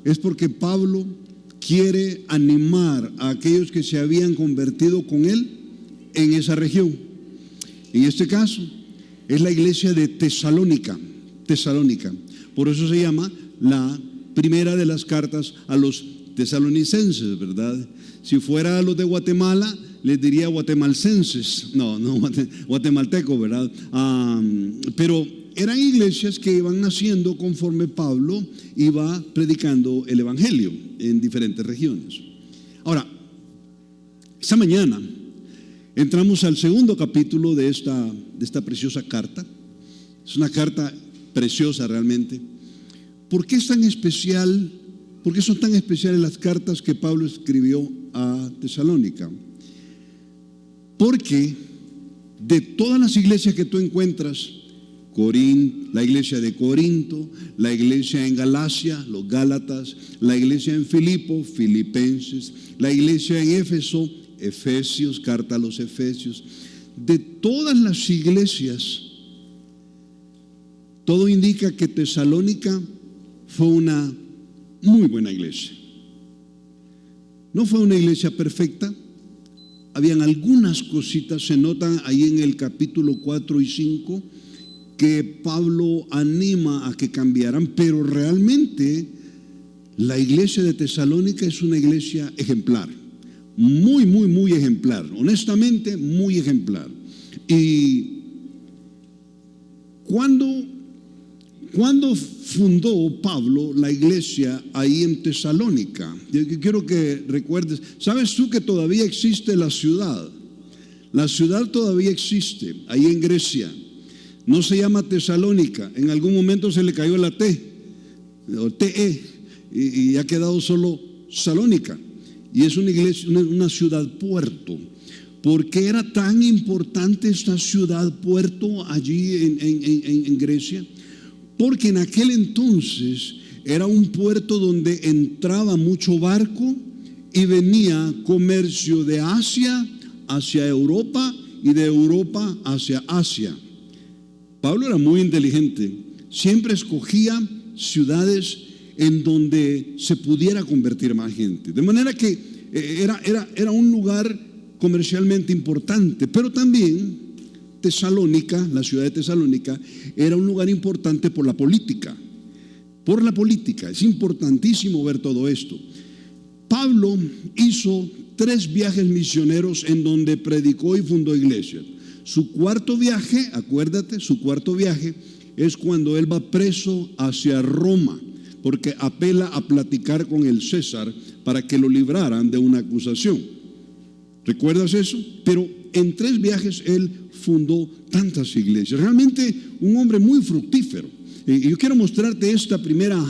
es porque Pablo quiere animar a aquellos que se habían convertido con él en esa región. En este caso es la iglesia de Tesalónica. Por eso se llama la primera de las cartas a los tesalonicenses, ¿verdad? Si fuera a los de Guatemala, les diría guatemalcenses, no guatemalteco, ¿verdad? Pero eran iglesias que iban naciendo conforme Pablo iba predicando el evangelio en diferentes regiones. Ahora, esta mañana entramos al segundo capítulo de esta preciosa carta. Es una carta preciosa realmente. ¿Por qué es tan especial? ¿Por qué son tan especiales las cartas que Pablo escribió a Tesalónica? Porque de todas las iglesias que tú encuentras, la iglesia de Corinto, la iglesia en Galacia, los Gálatas, la iglesia en Filipo, Filipenses, la iglesia en Éfeso, Efesios, carta a los Efesios, de todas las iglesias, todo indica que Tesalónica fue una muy buena iglesia. No fue una iglesia perfecta. Habían algunas cositas, se notan ahí en el capítulo 4 y 5, que Pablo anima a que cambiaran, pero realmente la iglesia de Tesalónica es una iglesia ejemplar, muy ejemplar, honestamente muy ejemplar. Y cuando fundó Pablo la iglesia ahí en Tesalónica, yo quiero que recuerdes, ¿sabes tú que todavía existe la ciudad? La ciudad todavía existe ahí en Grecia. No se llama Tesalónica, en algún momento se le cayó la T, o TE, y ha quedado solo Salónica. Y es una iglesia, una ciudad puerto. ¿Por qué era tan importante esta ciudad puerto allí en Grecia? Porque en aquel entonces era un puerto donde entraba mucho barco y venía comercio de Asia hacia Europa y de Europa hacia Asia. Pablo era muy inteligente, siempre escogía ciudades en donde se pudiera convertir más gente, de manera que era un lugar comercialmente importante, pero también Tesalónica, la ciudad de Tesalónica, era un lugar importante por la política. Es importantísimo ver todo esto. Pablo hizo 3 viajes misioneros en donde predicó y fundó iglesias. Su cuarto viaje, acuérdate, es cuando él va preso hacia Roma, porque apela a platicar con el César para que lo libraran de una acusación. ¿Recuerdas eso? Pero en 3 viajes él fundó tantas iglesias. Realmente un hombre muy fructífero. Y yo quiero mostrarte esta primera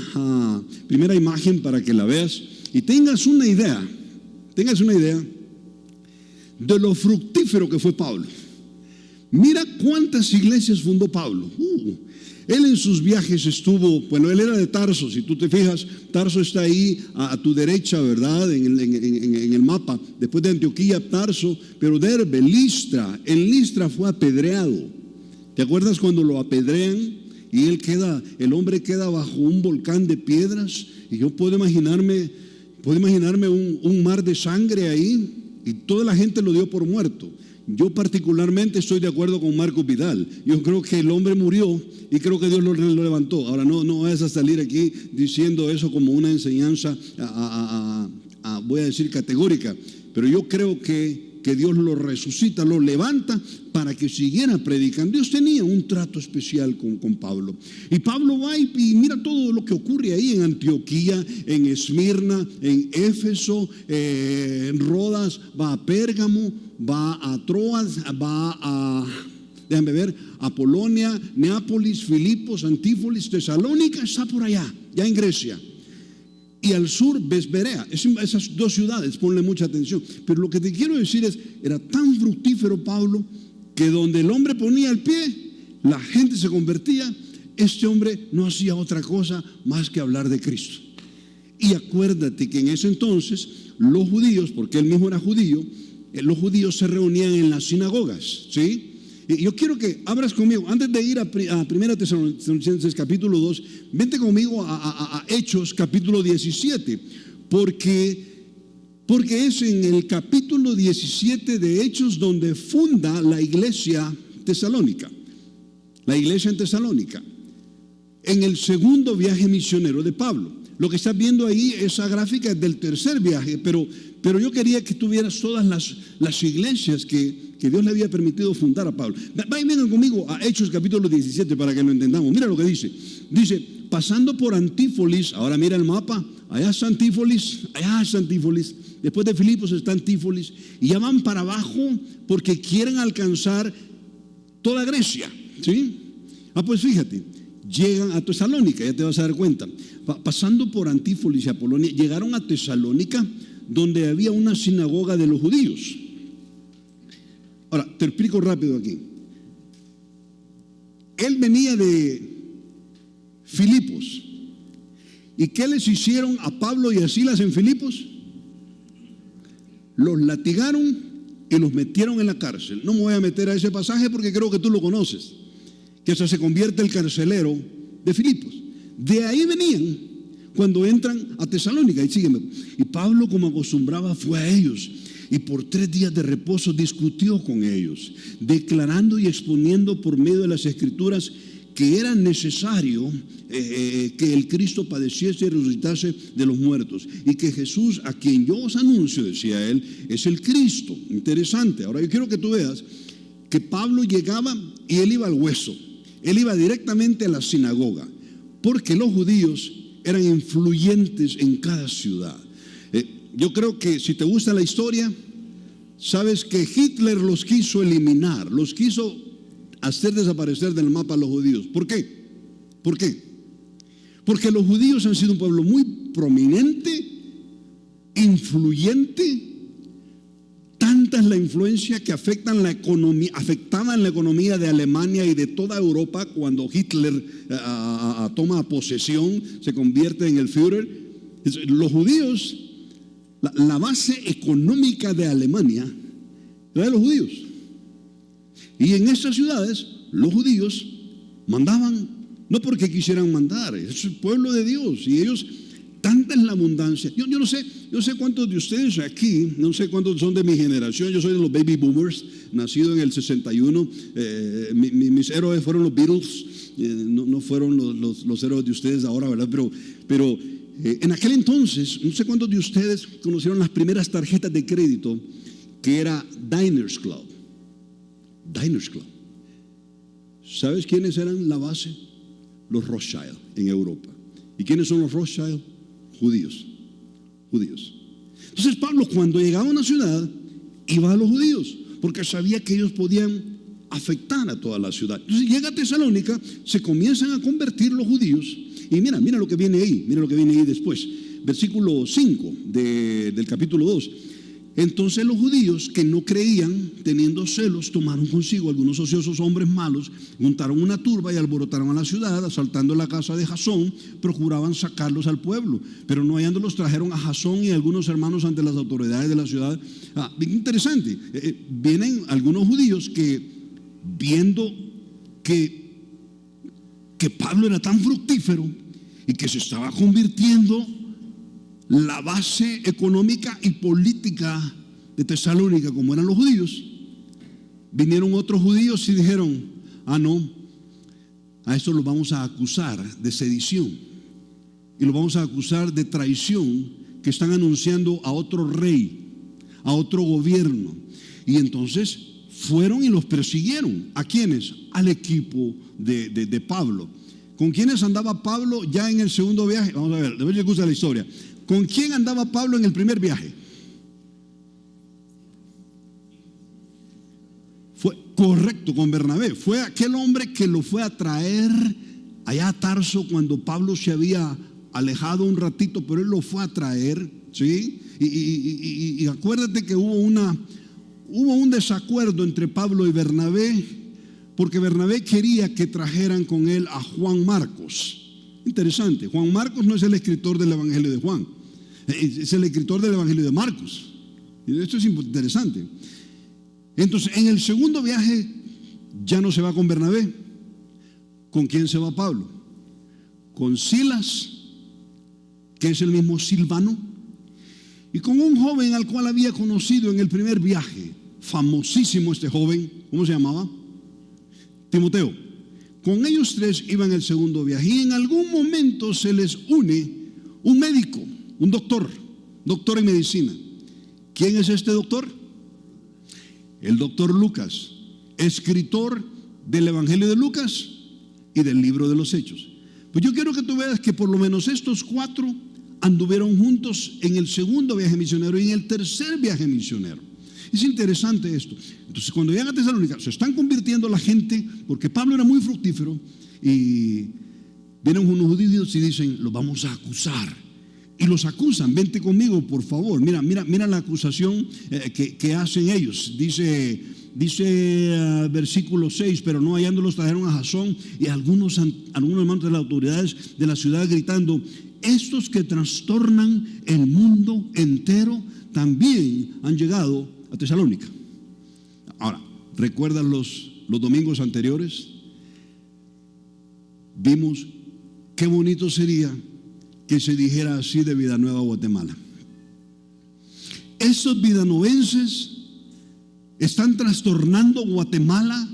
imagen para que la veas y tengas una idea de lo fructífero que fue Pablo. Mira cuántas iglesias fundó Pablo. Él en sus viajes estuvo, bueno, él era de Tarso, si tú te fijas, Tarso está ahí a tu derecha, ¿verdad? En el mapa, después de Antioquía, Tarso, pero Derbe, Listra, en Listra fue apedreado. ¿Te acuerdas cuando lo apedrean y el hombre queda bajo un volcán de piedras? Y yo puedo imaginarme un mar de sangre ahí y toda la gente lo dio por muerto. Yo particularmente estoy de acuerdo con Marcos Vidal. Yo creo que el hombre murió y creo que Dios lo levantó. Ahora no vayas a salir aquí diciendo eso como una enseñanza voy a decir categórica, pero yo creo que Dios lo resucita, lo levanta para que siguiera predicando. Dios tenía un trato especial con Pablo. Y Pablo va y mira todo lo que ocurre ahí en Antioquía, en Esmirna, en Éfeso, en Rodas, va a Pérgamo, va a Troas, va a Polonia, Neápolis, Filipos, Antípolis, Tesalónica, está por allá, ya en Grecia. Y al sur ves Berea. Esas 2 ciudades, ponle mucha atención. Pero lo que te quiero decir es, era tan fructífero Pablo, que donde el hombre ponía el pie, la gente se convertía. Este hombre no hacía otra cosa más que hablar de Cristo. Y acuérdate que en ese entonces los judíos, porque él mismo era judío, los judíos se reunían en las sinagogas, ¿sí? Yo quiero que abras conmigo, antes de ir a 1 Tesalonicenses capítulo 2, vente conmigo a Hechos capítulo 17, porque es en el capítulo 17 de Hechos donde funda la iglesia tesalónica, la iglesia en Tesalónica, en el segundo viaje misionero de Pablo. Lo que estás viendo ahí, esa gráfica es del tercer viaje, pero yo quería que tuvieras todas las iglesias que Dios le había permitido fundar a Pablo. Vengan conmigo a Hechos capítulo 17 para que lo entendamos. Mira lo que dice. Dice, pasando por Antífolis, ahora mira el mapa, allá está Antífolis, después de Filipos está Antífolis, y ya van para abajo porque quieren alcanzar toda Grecia, ¿sí? Pues fíjate, llegan a Tesalónica, ya te vas a dar cuenta. Pasando por Antífolis y Apolonia, llegaron a Tesalónica, donde había una sinagoga de los judíos. Ahora, te explico rápido aquí. Él venía de Filipos. ¿Y qué les hicieron a Pablo y a Silas en Filipos? Los latigaron y los metieron en la cárcel. No me voy a meter a ese pasaje porque creo que tú lo conoces, que hasta se convierte el carcelero de Filipos. De ahí venían cuando entran a Tesalónica. Y sígueme. Y Pablo, como acostumbraba, fue a ellos y por 3 días de reposo discutió con ellos, declarando y exponiendo por medio de las Escrituras que era necesario que el Cristo padeciese y resucitase de los muertos, y que Jesús, a quien yo os anuncio, decía él, es el Cristo. Interesante. Ahora yo quiero que tú veas que Pablo llegaba y él iba al hueso, él iba directamente a la sinagoga, porque los judíos eran influyentes en cada ciudad. Yo creo que si te gusta la historia, sabes que Hitler los quiso eliminar, los quiso hacer desaparecer del mapa a los judíos. ¿Por qué? ¿Por qué? Porque los judíos han sido un pueblo muy prominente, influyente. Tanta es la influencia que afectaban la economía de Alemania y de toda Europa cuando Hitler toma posesión, se convierte en el Führer. Los judíos, la base económica de Alemania era de los judíos. Y en esas ciudades los judíos mandaban, no porque quisieran mandar, es el pueblo de Dios, y ellos, tanta es la abundancia. Yo no sé cuántos de ustedes aquí, no sé cuántos son de mi generación. Yo soy de los baby boomers, nacido en el 61. Mis héroes fueron los Beatles, no fueron los héroes de ustedes ahora, ¿verdad? Pero en aquel entonces, no sé cuántos de ustedes conocieron las primeras tarjetas de crédito, que era Diners Club. Diners Club. ¿Sabes quiénes eran la base? Los Rothschild en Europa. ¿Y quiénes son los Rothschild? Judíos. Entonces Pablo, cuando llegaba a una ciudad, iba a los judíos, porque sabía que ellos podían afectar a toda la ciudad. Entonces llega a Tesalónica, se comienzan a convertir los judíos, y mira lo que viene ahí, después, versículo 5 del capítulo 2. Entonces los judíos que no creían, teniendo celos, tomaron consigo algunos ociosos hombres malos, montaron una turba y alborotaron a la ciudad, asaltando la casa de Jasón, procuraban sacarlos al pueblo, pero no hallándolos trajeron a Jasón y a algunos hermanos ante las autoridades de la ciudad. Bien interesante. Vienen algunos judíos que, viendo que Pablo era tan fructífero y que se estaba convirtiendo la base económica y política de Tesalónica, como eran los judíos, vinieron otros judíos y dijeron: no, a esto los vamos a acusar de sedición y los vamos a acusar de traición, que están anunciando a otro rey, a otro gobierno. Y entonces fueron y los persiguieron. ¿A quiénes? Al equipo de Pablo. ¿Con quiénes andaba Pablo ya en el segundo viaje? Vamos a ver, de ver si les gusta la historia. ¿Con quién andaba Pablo en el primer viaje? Fue correcto, con Bernabé. Fue aquel hombre que lo fue a traer allá a Tarso cuando Pablo se había alejado un ratito, pero él lo fue a traer, ¿sí? Y acuérdate que hubo un desacuerdo entre Pablo y Bernabé, porque Bernabé quería que trajeran con él a Juan Marcos. Interesante. Juan Marcos no es el escritor del Evangelio de Juan, es el escritor del Evangelio de Marcos. Y esto es interesante. Entonces, en el segundo viaje Ya no se va con Bernabé. ¿Con quién se va Pablo? Con Silas, que es el mismo Silvano, y con un joven al cual había conocido en el primer viaje. Famosísimo este joven. ¿Cómo se llamaba? Timoteo. Con ellos tres iban el segundo viaje, y en algún momento se les une un médico, un doctor en medicina. ¿Quién es este doctor? El doctor Lucas, escritor del Evangelio de Lucas y del libro de los Hechos. Pues yo quiero que tú veas que por lo menos estos cuatro anduvieron juntos en el segundo viaje misionero y en el tercer viaje misionero. Es interesante esto. Entonces, cuando llegan a Tesalónica, se están convirtiendo la gente, porque Pablo era muy fructífero, y vienen unos judíos y dicen: los vamos a acusar. Y los acusan. Vente conmigo, por favor. Mira la acusación que hacen ellos. Dice versículo 6: pero no hallándolos, trajeron a Jasón y algunos hermanos de las autoridades de la ciudad, gritando: estos que trastornan el mundo entero también han llegado a Tesalónica. Ahora, ¿recuerdan los domingos anteriores? Vimos qué bonito sería que se dijera así de Vidanueva, Guatemala: esos vidanovenses están trastornando Guatemala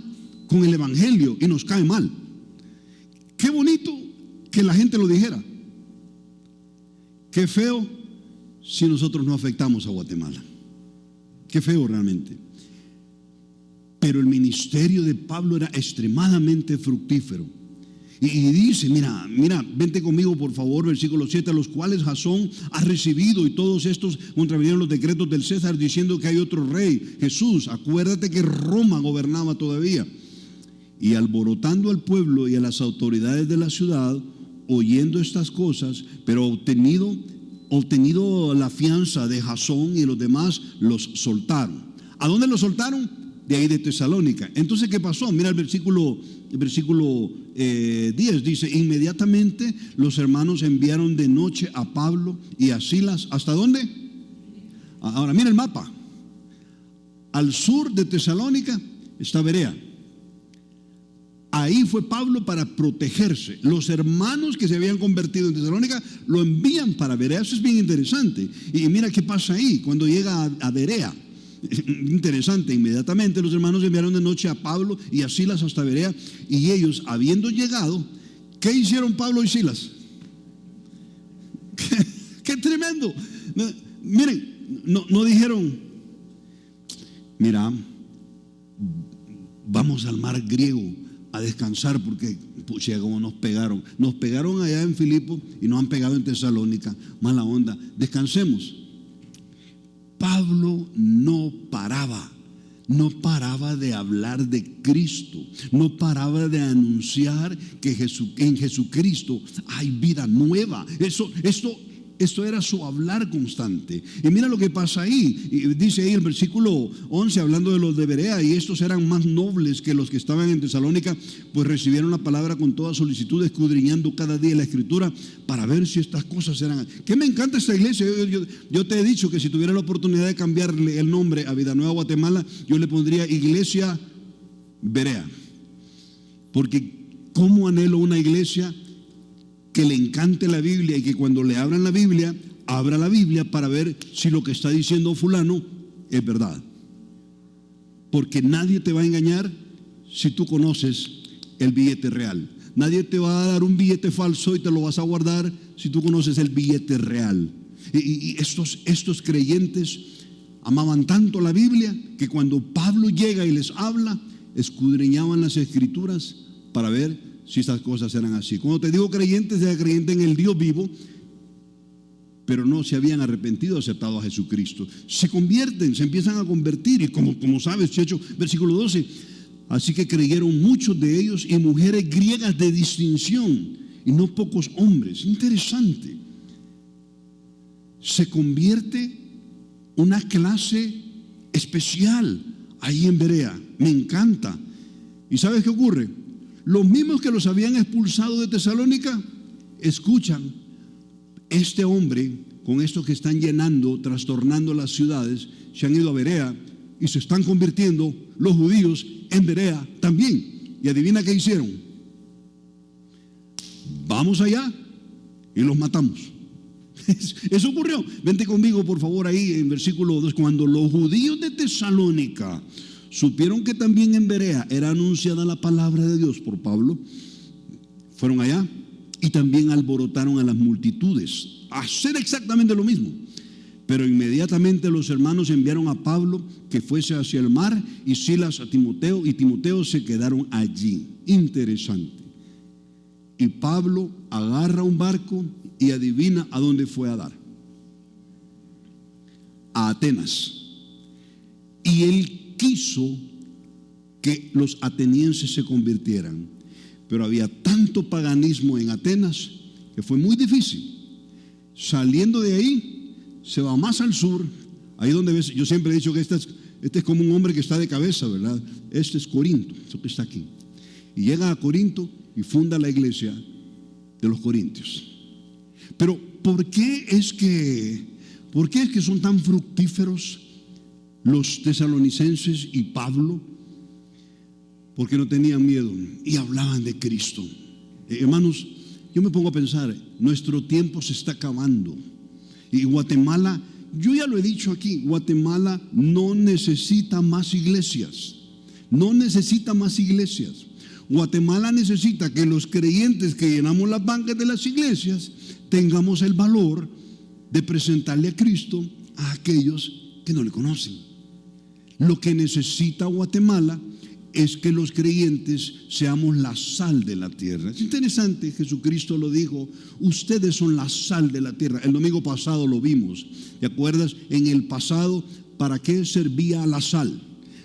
con el Evangelio y nos cae mal. Qué bonito que la gente lo dijera. Qué feo si nosotros no afectamos a Guatemala. Qué feo realmente. Pero el ministerio de Pablo era extremadamente fructífero. Y dice: mira, vente conmigo por favor, versículo 7: a los cuales Jasón ha recibido, y todos estos contravinieron los decretos del César, diciendo que hay otro rey, Jesús. Acuérdate que Roma gobernaba todavía. Y alborotando al pueblo y a las autoridades de la ciudad, oyendo estas cosas, pero obtenido la fianza de Jasón y los demás, los soltaron. ¿A dónde los soltaron? De ahí de Tesalónica. Entonces, ¿qué pasó? Mira el versículo 10, dice: inmediatamente los hermanos enviaron de noche a Pablo y a Silas. ¿Hasta dónde? Ahora mira el mapa. Al sur de Tesalónica está Berea. Ahí fue Pablo para protegerse. Los hermanos que se habían convertido en Tesalónica lo envían para Berea. Eso es bien interesante. Y mira qué pasa ahí cuando llega a Berea. Interesante. Inmediatamente los hermanos enviaron de noche a Pablo y a Silas hasta Berea, y ellos, habiendo llegado, ¿qué hicieron Pablo y Silas? ¡Qué tremendo! Miren, no dijeron: mira, vamos al mar griego a descansar porque como nos pegaron allá en Filipo y nos han pegado en Tesalónica, mala onda, descansemos. Pablo no paraba de hablar de Cristo, no paraba de anunciar que en Jesucristo hay vida nueva. Esto era su hablar constante. Y mira lo que pasa ahí. Y dice ahí el versículo 11, hablando de los de Berea: y estos eran más nobles que los que estaban en Tesalónica, pues recibieron la palabra con toda solicitud, escudriñando cada día la Escritura para ver si estas cosas eran. Que me encanta esta iglesia. Yo te he dicho que si tuviera la oportunidad de cambiarle el nombre a Vidanueva Guatemala, yo le pondría Iglesia Berea. Porque cómo anhelo una iglesia que le encante la Biblia, y que cuando le abran la Biblia, abra la Biblia para ver si lo que está diciendo fulano es verdad. Porque nadie te va a engañar si tú conoces el billete real. Nadie te va a dar un billete falso y te lo vas a guardar si tú conoces el billete real. Y estos creyentes amaban tanto la Biblia que cuando Pablo llega y les habla, escudriñaban las Escrituras para ver si estas cosas eran así. Cuando te digo creyentes, era creyente en el Dios vivo, pero no se habían arrepentido, aceptado a Jesucristo. Se convierten, se empiezan a convertir, y como sabes, Checho, versículo 12: así que creyeron muchos de ellos, y mujeres griegas de distinción, y no pocos hombres. Interesante. Se convierte una clase especial ahí en Berea. Me encanta. ¿Y sabes qué ocurre? Los mismos que los habían expulsado de Tesalónica escuchan: este hombre, con estos que están llenando, trastornando las ciudades, se han ido a Berea, y se están convirtiendo los judíos en Berea también. Y adivina qué hicieron. Vamos allá y los matamos. Eso ocurrió. Vente conmigo por favor ahí en versículo 2. Cuando los judíos de Tesalónica supieron que también en Berea era anunciada la palabra de Dios por Pablo, fueron allá y también alborotaron a las multitudes a hacer exactamente lo mismo. Pero inmediatamente los hermanos enviaron a Pablo que fuese hacia el mar, y Silas a Timoteo, y Timoteo se quedaron allí. Interesante. Y Pablo agarra un barco y adivina a dónde fue a dar. A Atenas. Y él quiso que los atenienses se convirtieran, pero había tanto paganismo en Atenas que fue muy difícil. Saliendo de ahí, se va más al sur, ahí donde ves. Yo siempre he dicho que este es como un hombre que está de cabeza, ¿verdad? Este es Corinto, eso que está aquí. Y llega a Corinto y funda la iglesia de los corintios. Pero ¿por qué es que son tan fructíferos los tesalonicenses y Pablo? Porque no tenían miedo y hablaban de Cristo. Hermanos, yo me pongo a pensar, nuestro tiempo se está acabando. Y Guatemala, yo ya lo he dicho aquí, Guatemala no necesita más iglesias. No necesita más iglesias. Guatemala necesita que los creyentes que llenamos las bancas de las iglesias tengamos el valor de presentarle a Cristo a aquellos que no le conocen. Lo que necesita Guatemala es que los creyentes seamos la sal de la tierra. Es interesante, Jesucristo lo dijo, ustedes son la sal de la tierra. El domingo pasado lo vimos, ¿te acuerdas? En el pasado, ¿para qué servía la sal?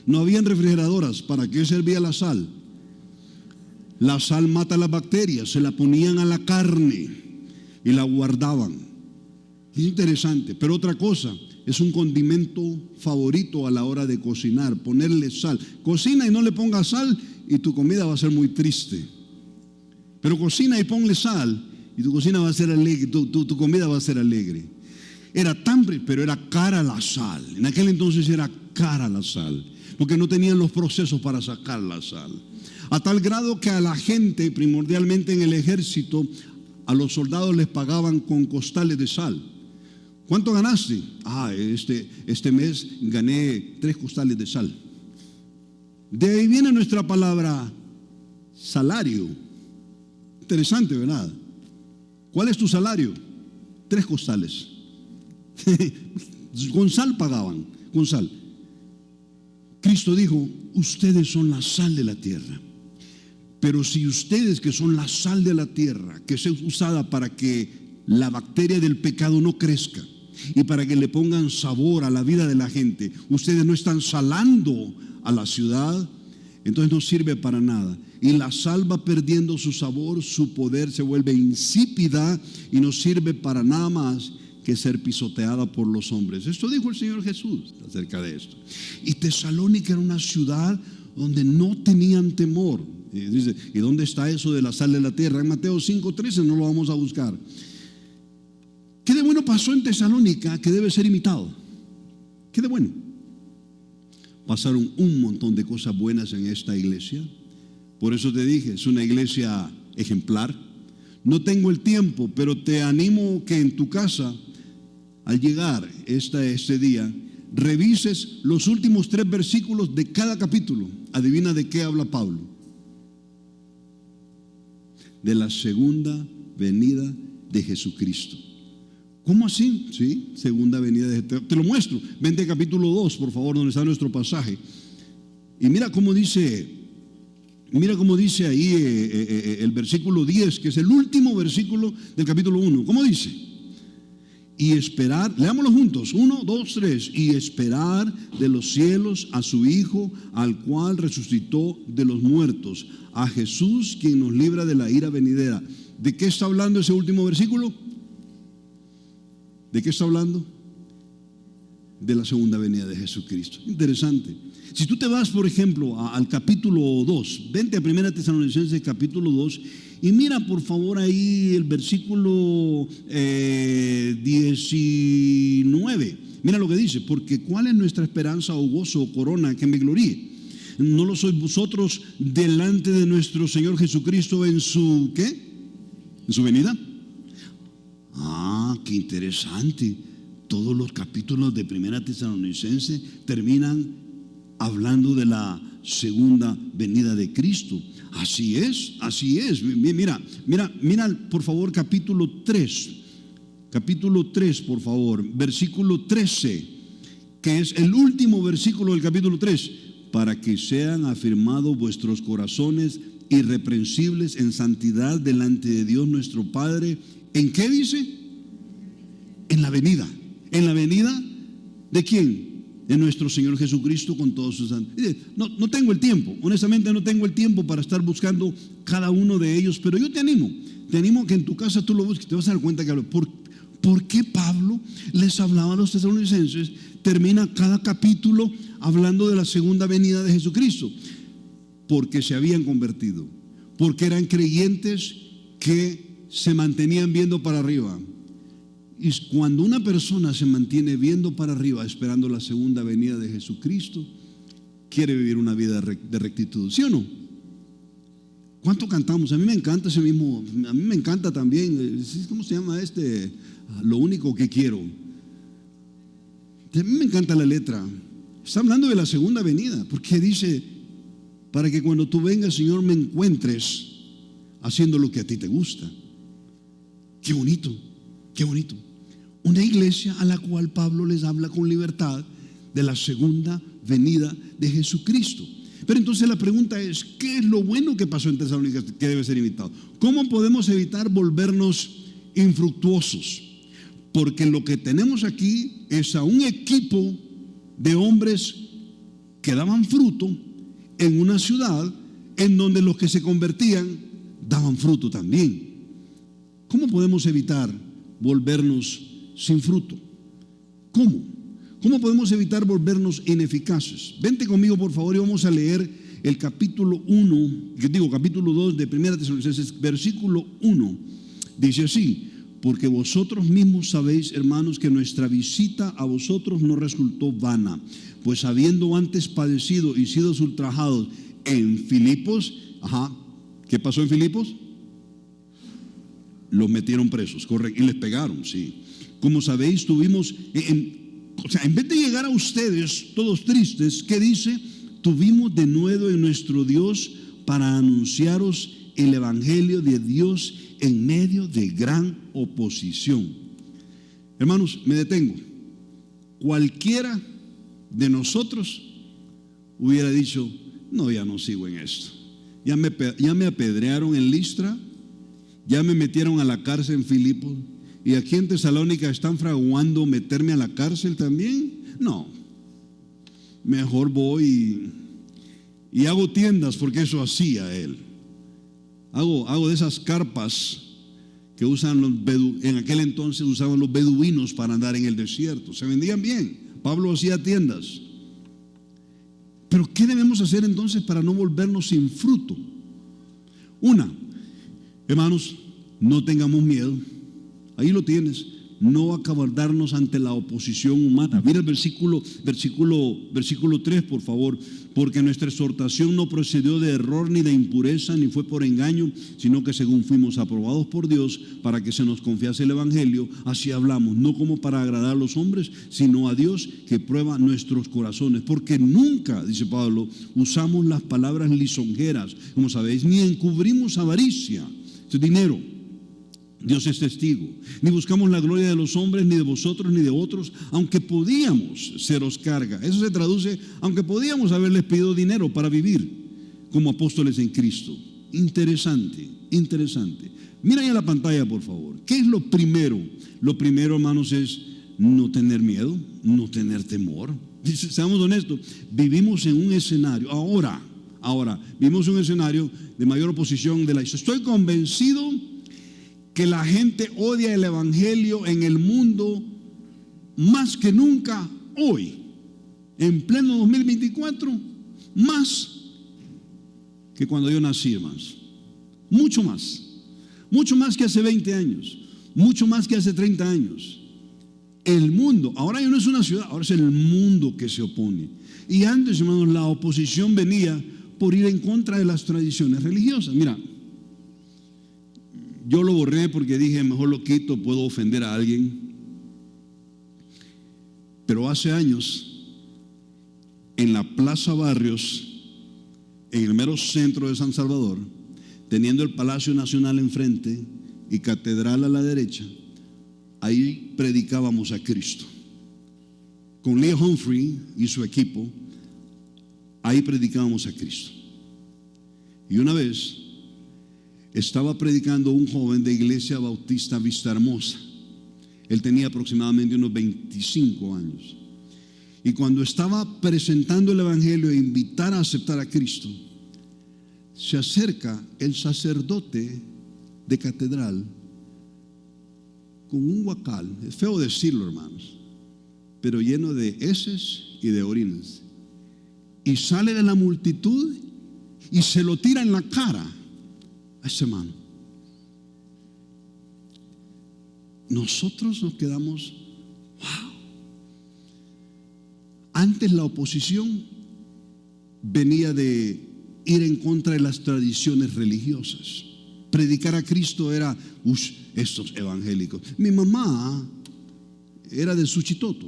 No habían refrigeradoras, ¿para qué servía la sal? La sal mata las bacterias, se la ponían a la carne y la guardaban. Es interesante, pero otra cosa, es un condimento favorito a la hora de cocinar, ponerle sal. Cocina y no le pongas sal y tu comida va a ser muy triste. Pero cocina y ponle sal y tu cocina va a ser alegre, tu comida va a ser alegre. Era tan, pero era cara la sal. En aquel entonces era cara la sal, porque no tenían los procesos para sacar la sal. A tal grado que a la gente, primordialmente en el ejército, a los soldados les pagaban con costales de sal. ¿Cuánto ganaste? Este mes gané 3 costales de sal. De ahí viene nuestra palabra salario. Interesante, ¿verdad? ¿Cuál es tu salario? 3 costales. Con sal pagaban, con sal. Cristo dijo, ustedes son la sal de la tierra. Pero si ustedes, que son la sal de la tierra, que es usada para que la bacteria del pecado no crezca y para que le pongan sabor a la vida de la gente, ustedes no están salando a la ciudad, entonces no sirve para nada. Y la sal va perdiendo su sabor, su poder, se vuelve insípida y no sirve para nada más que ser pisoteada por los hombres. Esto dijo el Señor Jesús acerca de esto. Y Tesalónica era una ciudad donde no tenían temor. Y dice, ¿y dónde está eso de la sal de la tierra? En Mateo 5:13, no lo vamos a buscar. ¿Qué de bueno pasó en Tesalónica que debe ser imitado? ¿Qué de bueno? Pasaron un montón de cosas buenas en esta iglesia. Por eso te dije, es una iglesia ejemplar. No tengo el tiempo, pero te animo que en tu casa, al llegar este día, revises los últimos 3 versículos de cada capítulo. Adivina de qué habla Pablo. De la segunda venida de Jesucristo. ¿Cómo así? Sí, segunda venida de Jesucristo. Te lo muestro. Vente capítulo 2, por favor, donde está nuestro pasaje. Y mira cómo dice ahí el versículo 10, que es el último versículo del capítulo 1. ¿Cómo dice? Y esperar, leámoslo juntos, 1, 2, 3. Y esperar de los cielos a su Hijo, al cual resucitó de los muertos, a Jesús, quien nos libra de la ira venidera. ¿De qué está hablando ese último versículo? ¿De qué está hablando? De la segunda venida de Jesucristo. Interesante. Si tú te vas, por ejemplo, al capítulo 2, vente a 1 Tesalonicenses capítulo 2 y mira por favor ahí el versículo 19. Mira lo que dice: porque ¿cuál es nuestra esperanza o gozo o corona que me gloríe? ¿No lo sois vosotros delante de nuestro Señor Jesucristo en su ¿qué? ¿En su venida? Ah, qué interesante. Todos los capítulos de Primera Tesalonicense terminan hablando de la segunda venida de Cristo. Así es, así es. Mira, por favor, capítulo 3, por favor, versículo 13, que es el último versículo del capítulo 3. Para que sean afirmados vuestros corazones irreprensibles en santidad delante de Dios nuestro Padre. ¿En qué dice? En la venida. ¿En la venida de quién? De nuestro Señor Jesucristo con todos sus santos. No tengo el tiempo, honestamente no tengo el tiempo para estar buscando cada uno de ellos, pero yo te animo que en tu casa tú lo busques. Te vas a dar cuenta que ¿por qué Pablo les hablaba a los tesalonicenses? Termina cada capítulo hablando de la segunda venida de Jesucristo. Porque se habían convertido, porque eran creyentes que se mantenían viendo para arriba. Y cuando una persona se mantiene viendo para arriba, esperando la segunda venida de Jesucristo, quiere vivir una vida de rectitud, ¿sí o no? ¿Cuánto cantamos? A mí me encanta ese mismo, a mí me encanta también, ¿cómo se llama este? Lo único que quiero. A mí me encanta la letra. Está hablando de la segunda venida, porque dice: para que cuando tú vengas, Señor, me encuentres haciendo lo que a ti te gusta. Qué bonito, qué bonito. Una iglesia a la cual Pablo les habla con libertad de la segunda venida de Jesucristo. Pero entonces la pregunta es: ¿qué es lo bueno que pasó en Tesalónica que debe ser imitado? ¿Cómo podemos evitar volvernos infructuosos? Porque lo que tenemos aquí es a un equipo de hombres que daban fruto en una ciudad en donde los que se convertían daban fruto también. ¿Cómo podemos evitar volvernos sin fruto? ¿Cómo podemos evitar volvernos ineficaces? Vente conmigo, por favor, y vamos a leer el capítulo 2 de Primera Tesalonicenses, versículo 1. Dice así: porque vosotros mismos sabéis, hermanos, que nuestra visita a vosotros no resultó vana, pues habiendo antes padecido y sido ultrajados en Filipos, ¿qué pasó en Filipos? Los metieron presos, correcto, y les pegaron, sí. Como sabéis, tuvimos, en vez de llegar a ustedes todos tristes, ¿qué dice? Tuvimos de nuevo en nuestro Dios para anunciaros el Evangelio de Dios en medio de gran oposición. Hermanos, me detengo. Cualquiera de nosotros hubiera dicho: no, ya no sigo en esto. Ya me apedrearon en Listra, ya me metieron a la cárcel en Filipos, y aquí en Tesalónica están fraguando meterme a la cárcel también. No, mejor voy y hago tiendas, porque eso hacía él. Hago de esas carpas que usan en aquel entonces usaban los beduinos para andar en el desierto. Se vendían bien. Pablo hacía tiendas. Pero ¿qué debemos hacer entonces para no volvernos sin fruto? Hermanos, no tengamos miedo. Ahí lo tienes. No acobardarnos ante la oposición humana. Mira el versículo 3, por favor. Porque nuestra exhortación no procedió de error ni de impureza, ni fue por engaño, sino que según fuimos aprobados por Dios para que se nos confiase el Evangelio, así hablamos, no como para agradar a los hombres, sino a Dios que prueba nuestros corazones. Porque nunca, dice Pablo, usamos las palabras lisonjeras, como sabéis, ni encubrimos avaricia, es dinero. Dios es testigo. Ni buscamos la gloria de los hombres, ni de vosotros, ni de otros, aunque podíamos seros carga. Eso se traduce: aunque podíamos haberles pedido dinero para vivir como apóstoles en Cristo. Interesante. Mira ahí a la pantalla, por favor. ¿Qué es lo primero? Lo primero, hermanos, es no tener miedo, no tener temor. Seamos honestos, vivimos en un escenario, ahora, vivimos en un escenario de mayor oposición de la iglesia. Estoy convencido que la gente odia el Evangelio en el mundo más que nunca hoy, en pleno 2024, más que cuando yo nací, hermanos. Mucho más que hace 20 años, mucho más que hace 30 años. El mundo, ahora ya no es una ciudad, ahora es el mundo que se opone. Y antes, hermanos, la oposición venía por ir en contra de las tradiciones religiosas. Mira, yo lo borré porque dije, mejor lo quito, puedo ofender a alguien. Pero hace años, en la Plaza Barrios, en el mero centro de San Salvador, teniendo el Palacio Nacional enfrente y Catedral a la derecha, ahí predicábamos a Cristo. Con Leo Humphrey y su equipo, ahí predicábamos a Cristo. Y una vez estaba predicando un joven de Iglesia Bautista Vista Hermosa. Él tenía aproximadamente unos 25 años. Y cuando estaba presentando el Evangelio e invitar a aceptar a Cristo, se acerca el sacerdote de catedral con un guacal, es feo decirlo, hermanos, pero lleno de heces y de orinas, y sale de la multitud y se lo tira en la cara a ese hermano. Nosotros nos quedamos, wow. Antes la oposición venía de ir en contra de las tradiciones religiosas. Predicar a Cristo era, estos evangélicos. Mi mamá era de Suchitoto,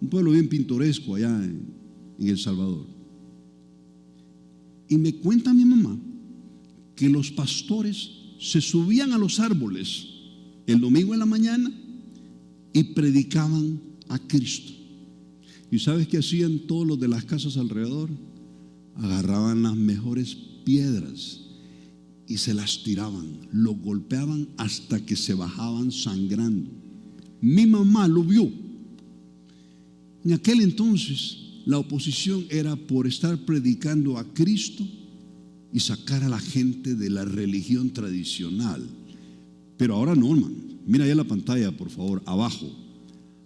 un pueblo bien pintoresco allá en El Salvador. Y me cuenta mi mamá que los pastores se subían a los árboles el domingo en la mañana y predicaban a Cristo. ¿Y sabes qué hacían todos los de las casas alrededor? Agarraban las mejores piedras y se las tiraban, lo golpeaban hasta que se bajaban sangrando. Mi mamá lo vio. En aquel entonces la oposición era por estar predicando a Cristo y sacar a la gente de la religión tradicional. Pero ahora no, hermano. Mira allá la pantalla, por favor, abajo.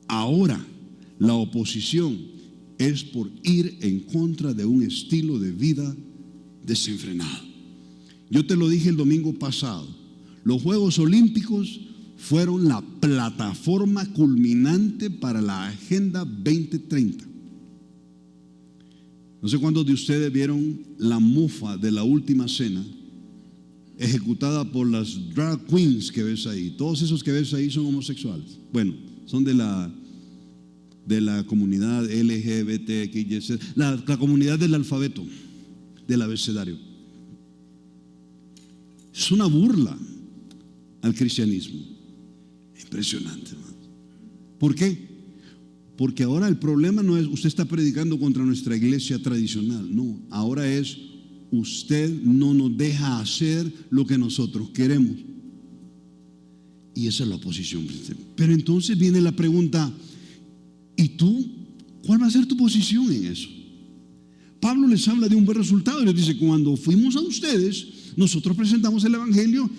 Ahora la oposición es por ir en contra de un estilo de vida desenfrenado. Yo te lo dije el domingo pasado, los Juegos Olímpicos fueron la plataforma culminante para la Agenda 2030. No sé cuántos de ustedes vieron la mufa de la última cena ejecutada por las drag queens que ves ahí. Todos esos que ves ahí son homosexuales. Bueno, son de la comunidad LGBTQI, la comunidad del alfabeto, del abecedario. Es una burla al cristianismo. Impresionante, hermano. ¿Por qué? Porque ahora el problema no es usted está predicando contra nuestra iglesia tradicional. No, ahora es usted no nos deja hacer lo que nosotros queremos. Y esa es la oposición. Pero entonces viene la pregunta, ¿y tú? ¿Cuál va a ser tu posición en eso? Pablo les habla de un buen resultado y les dice, cuando fuimos a ustedes, nosotros presentamos el Evangelio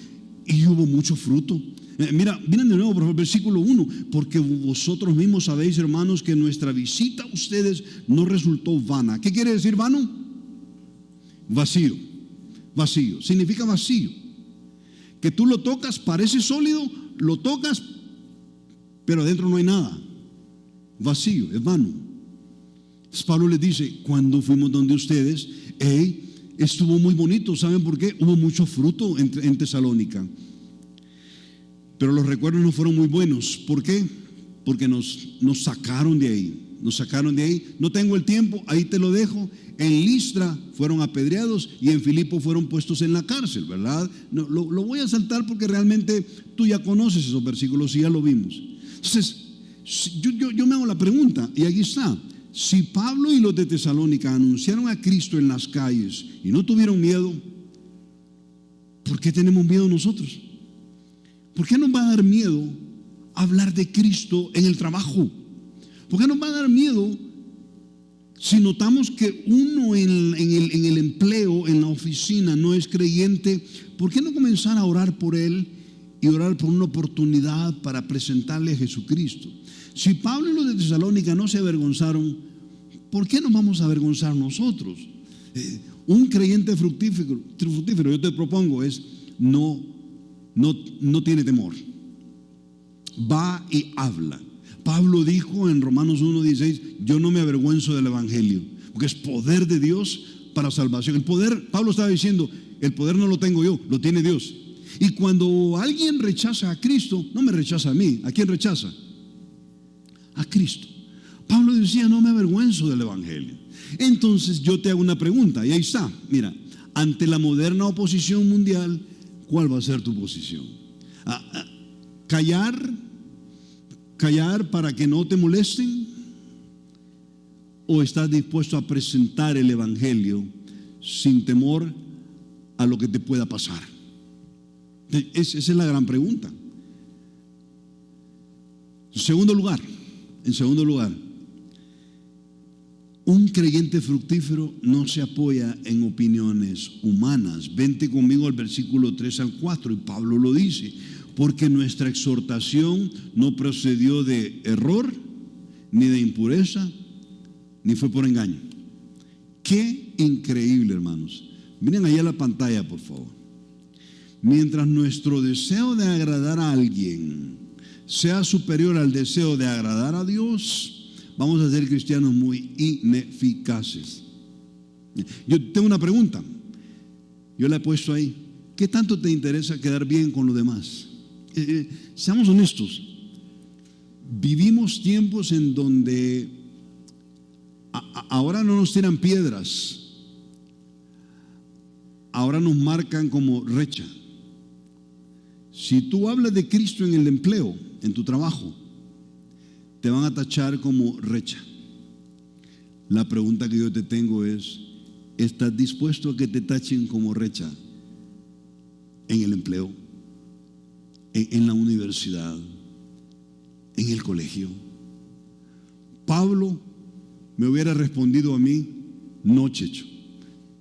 y hubo mucho fruto. Miren de nuevo, por favor, versículo 1. Porque vosotros mismos sabéis, hermanos, que nuestra visita a ustedes no resultó vana. ¿Qué quiere decir vano? Vacío. Vacío. Significa vacío. Que tú lo tocas, parece sólido, lo tocas, pero adentro no hay nada. Vacío, es vano. Entonces Pablo les dice, cuando fuimos donde ustedes, estuvo muy bonito. ¿Saben por qué? Hubo mucho fruto en Tesalónica. Pero los recuerdos no fueron muy buenos. ¿Por qué? Porque nos sacaron de ahí. Nos sacaron de ahí. No tengo el tiempo, ahí te lo dejo. En Listra fueron apedreados y en Filipo fueron puestos en la cárcel, ¿verdad? No, lo voy a saltar porque realmente tú ya conoces esos versículos y ya lo vimos. Entonces, yo me hago la pregunta y aquí está. Si Pablo y los de Tesalónica anunciaron a Cristo en las calles y no tuvieron miedo, ¿por qué tenemos miedo nosotros? ¿Por qué nos va a dar miedo hablar de Cristo en el trabajo? ¿Por qué nos va a dar miedo si notamos que uno en el empleo, en la oficina, no es creyente? ¿Por qué no comenzar a orar por él y orar por una oportunidad para presentarle a Jesucristo? Si Pablo y los de Tesalónica no se avergonzaron, ¿por qué nos vamos a avergonzar nosotros? Un creyente fructífero, yo te propongo, es no tiene temor. Va y habla. Pablo dijo en Romanos 1:16, yo no me avergüenzo del evangelio, porque es poder de Dios para salvación. El poder, Pablo estaba diciendo, el poder no lo tengo yo, lo tiene Dios. Y cuando alguien rechaza a Cristo, no me rechaza a mí. ¿A quién rechaza? A Cristo. Pablo decía, no me avergüenzo del evangelio. Entonces yo te hago una pregunta, y ahí está. Mira, ante la moderna oposición mundial, ¿cuál va a ser tu posición? ¿Callar para que no te molesten? ¿O estás dispuesto a presentar el evangelio sin temor a lo que te pueda pasar? Esa es la gran pregunta. En segundo lugar, un creyente fructífero no se apoya en opiniones humanas. Vente conmigo al versículo 3 al 4, y Pablo lo dice: porque nuestra exhortación no procedió de error, ni de impureza, ni fue por engaño. Qué increíble, hermanos. Miren ahí a la pantalla, por favor. Mientras nuestro deseo de agradar a alguien sea superior al deseo de agradar a Dios, vamos a ser cristianos muy ineficaces. Yo tengo una pregunta, yo la he puesto ahí: ¿qué tanto te interesa quedar bien con los demás? Seamos honestos. Vivimos tiempos en donde ahora no nos tiran piedras, ahora nos marcan como recha. Si tú hablas de Cristo en el empleo, en tu trabajo, te van a tachar como recha. La pregunta que yo te tengo es: ¿estás dispuesto a que te tachen como recha en el empleo, en la universidad, en el colegio? Pablo me hubiera respondido a mí: no, Checho,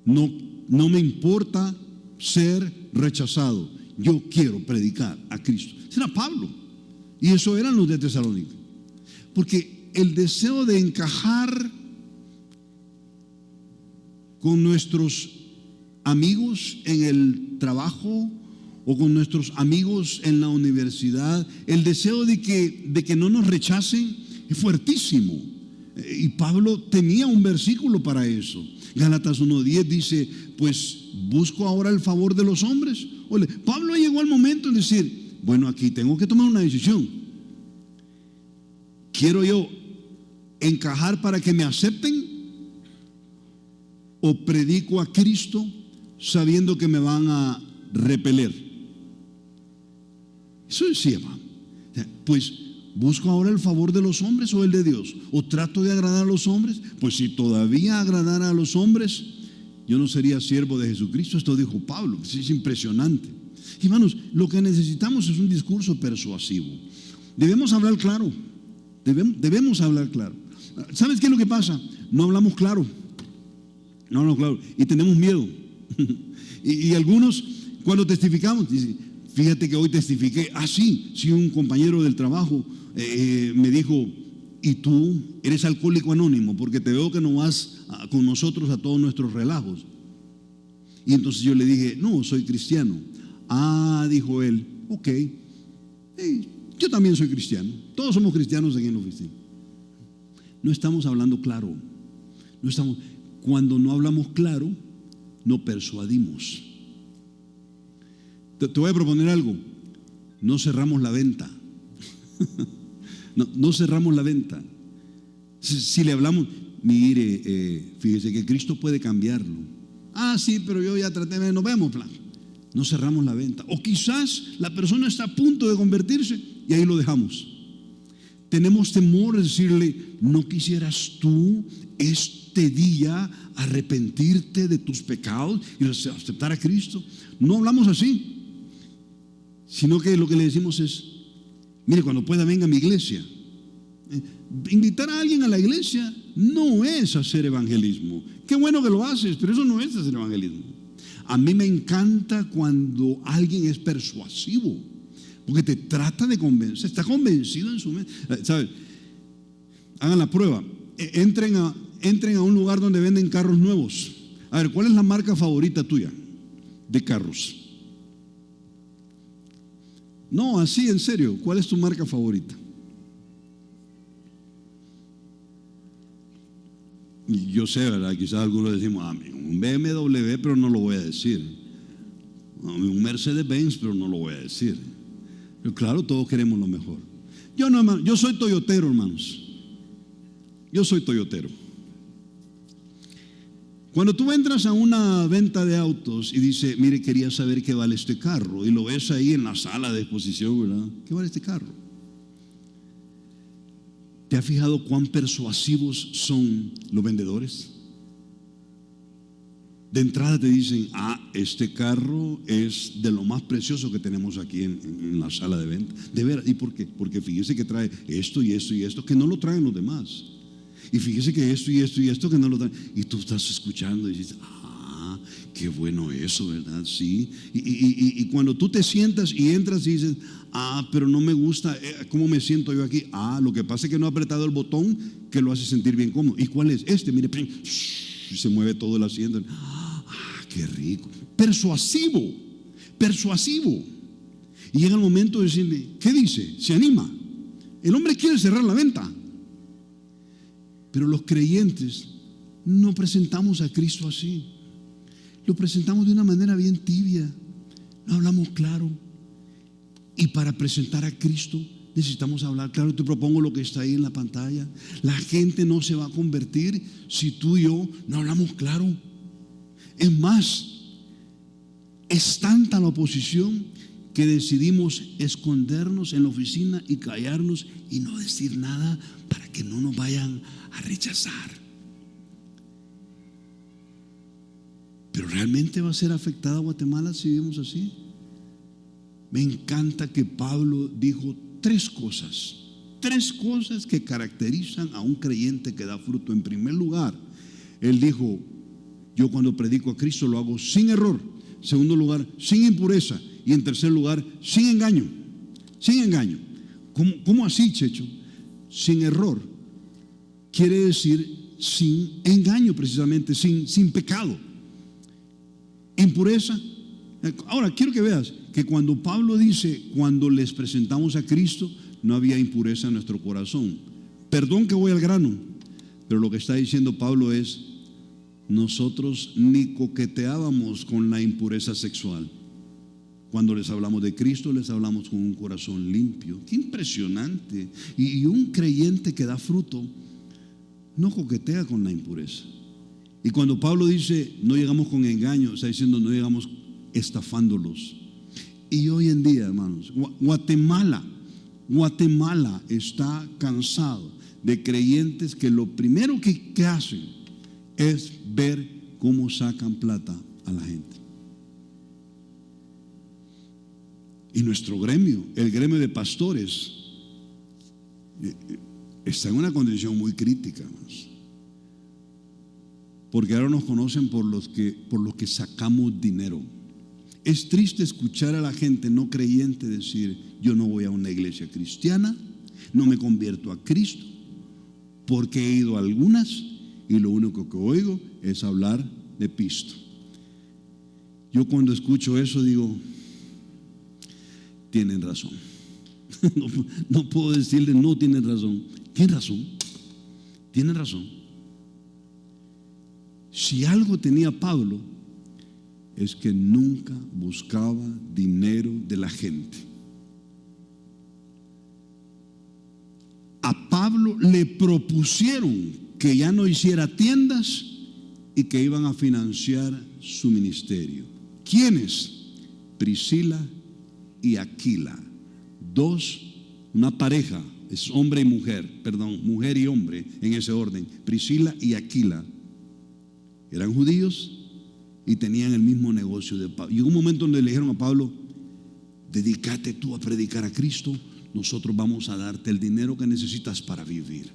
no me importa ser rechazado, yo quiero predicar a Cristo. Ese era Pablo, y eso eran los de Tesalónica. Porque el deseo de encajar con nuestros amigos en el trabajo o con nuestros amigos en la universidad, el deseo de que no nos rechacen es fuertísimo. Y Pablo tenía un versículo para eso. Gálatas 1:10 dice: pues busco ahora el favor de los hombres. Oye, Pablo llegó al momento de decir: bueno, aquí tengo que tomar una decisión. ¿Quiero yo encajar para que me acepten? ¿O predico a Cristo sabiendo que me van a repeler? Eso decía, pues ¿busco ahora el favor de los hombres o el de Dios? ¿O trato de agradar a los hombres? Pues si todavía agradara a los hombres, yo no sería siervo de Jesucristo. Esto dijo Pablo. Es impresionante. Hermanos, lo que necesitamos es un discurso persuasivo. Debemos hablar claro. Debemos hablar claro. ¿Sabes qué es lo que pasa? No hablamos claro. No hablamos claro. Y tenemos miedo. y algunos, cuando testificamos, dicen: fíjate que hoy testifiqué. Sí, un compañero del trabajo me dijo: ¿y tú eres alcohólico anónimo? Porque te veo que no vas con nosotros a todos nuestros relajos. Y entonces yo le dije: no, soy cristiano. Dijo él: ok, yo también soy cristiano. Todos somos cristianos aquí en la oficina. No estamos hablando claro. Cuando no hablamos claro, no persuadimos. Te voy a proponer algo: no cerramos la venta. No cerramos la venta. Si le hablamos: mire, fíjese que Cristo puede cambiarlo. Sí, pero yo ya traté, nos vemos, plan. No cerramos la venta. O quizás la persona está a punto de convertirse y ahí lo dejamos. Tenemos temor de decirle: ¿no quisieras tú este día arrepentirte de tus pecados y aceptar a Cristo? No hablamos así, sino que lo que le decimos es: mire, cuando pueda venga a mi iglesia. Invitar a alguien a la iglesia no es hacer evangelismo. Qué bueno que lo haces, pero eso no es hacer evangelismo. A mí me encanta cuando alguien es persuasivo, porque te trata de convencer, está convencido en su mente. ¿Sabes? Hagan la prueba. Entren a un lugar donde venden carros nuevos. A ver, ¿cuál es la marca favorita tuya de carros? No, así en serio, ¿cuál es tu marca favorita? yo sé, ¿verdad? Quizás algunos decimos, un BMW, pero no lo voy a decir. Un Mercedes-Benz, pero no lo voy a decir. Pero claro, todos queremos lo mejor. Yo no, hermano, yo soy toyotero, hermanos. Yo soy toyotero. Cuando tú entras a una venta de autos y dice, mire, quería saber qué vale este carro, y lo ves ahí en la sala de exposición, ¿verdad? ¿Qué vale este carro? ¿Te has fijado cuán persuasivos son los vendedores? De entrada te dicen, este carro es de lo más precioso que tenemos aquí en la sala de venta. De veras, ¿y por qué? Porque fíjese que trae esto y esto y esto que no lo traen los demás. Y fíjese que esto y esto y esto que no lo traen. Y tú estás escuchando y dices, qué bueno eso, ¿verdad? Sí. Y cuando tú te sientas y entras y dices, pero no me gusta, ¿cómo me siento yo aquí? Lo que pasa es que no he apretado el botón que lo hace sentir bien cómodo. ¿Y cuál es? Mire, se mueve todo el asiento. Qué rico. Persuasivo. Y llega el momento de decirle, ¿qué dice? Se anima. El hombre quiere cerrar la venta. Pero los creyentes no presentamos a Cristo así. Lo presentamos de una manera bien tibia. No hablamos claro. Y para presentar a Cristo necesitamos hablar claro. Te propongo lo que está ahí en la pantalla. La gente no se va a convertir si tú y yo no hablamos claro. Es más, es tanta la oposición que decidimos escondernos en la oficina y callarnos y no decir nada para que no nos vayan a rechazar. Pero realmente va a ser afectada Guatemala si vivimos así. Me encanta que Pablo dijo tres cosas que caracterizan a un creyente que da fruto. En primer lugar, él dijo, yo cuando predico a Cristo lo hago sin error. En segundo lugar, sin impureza. Y en tercer lugar, sin engaño. Sin engaño. ¿Cómo así, Checho? Sin error. Quiere decir sin engaño, precisamente, sin pecado. Impureza. Ahora, quiero que veas que cuando Pablo dice, cuando les presentamos a Cristo, no había impureza en nuestro corazón. Perdón que voy al grano, pero lo que está diciendo Pablo es, nosotros ni coqueteábamos con la impureza sexual. Cuando les hablamos de Cristo, les hablamos con un corazón limpio. Qué impresionante. Y un creyente que da fruto no coquetea con la impureza. Y cuando Pablo dice no llegamos con engaño, está diciendo no llegamos estafándolos. Y hoy en día, hermanos, Guatemala está cansado de creyentes que lo primero que hacen es ver cómo sacan plata a la gente. Y nuestro gremio, el gremio de pastores, está en una condición muy crítica, hermanos. Porque ahora nos conocen por los que sacamos dinero. Es triste escuchar a la gente no creyente decir, yo no voy a una iglesia cristiana, no me convierto a Cristo, porque he ido a algunas y lo único que oigo es hablar de pisto. Yo cuando escucho eso digo, tienen razón. No puedo decirle no tienen razón. ¿Tienen razón? Tienen razón. Si algo tenía Pablo es que nunca buscaba dinero de la gente. A Pablo le propusieron que ya no hiciera tiendas y que iban a financiar su ministerio. ¿Quiénes? Priscila y Aquila, una pareja, es hombre y mujer, mujer y hombre en ese orden. Priscila y Aquila eran judíos y tenían el mismo negocio de Pablo. Llegó un momento donde le dijeron a Pablo, dedícate tú a predicar a Cristo, nosotros vamos a darte el dinero que necesitas para vivir.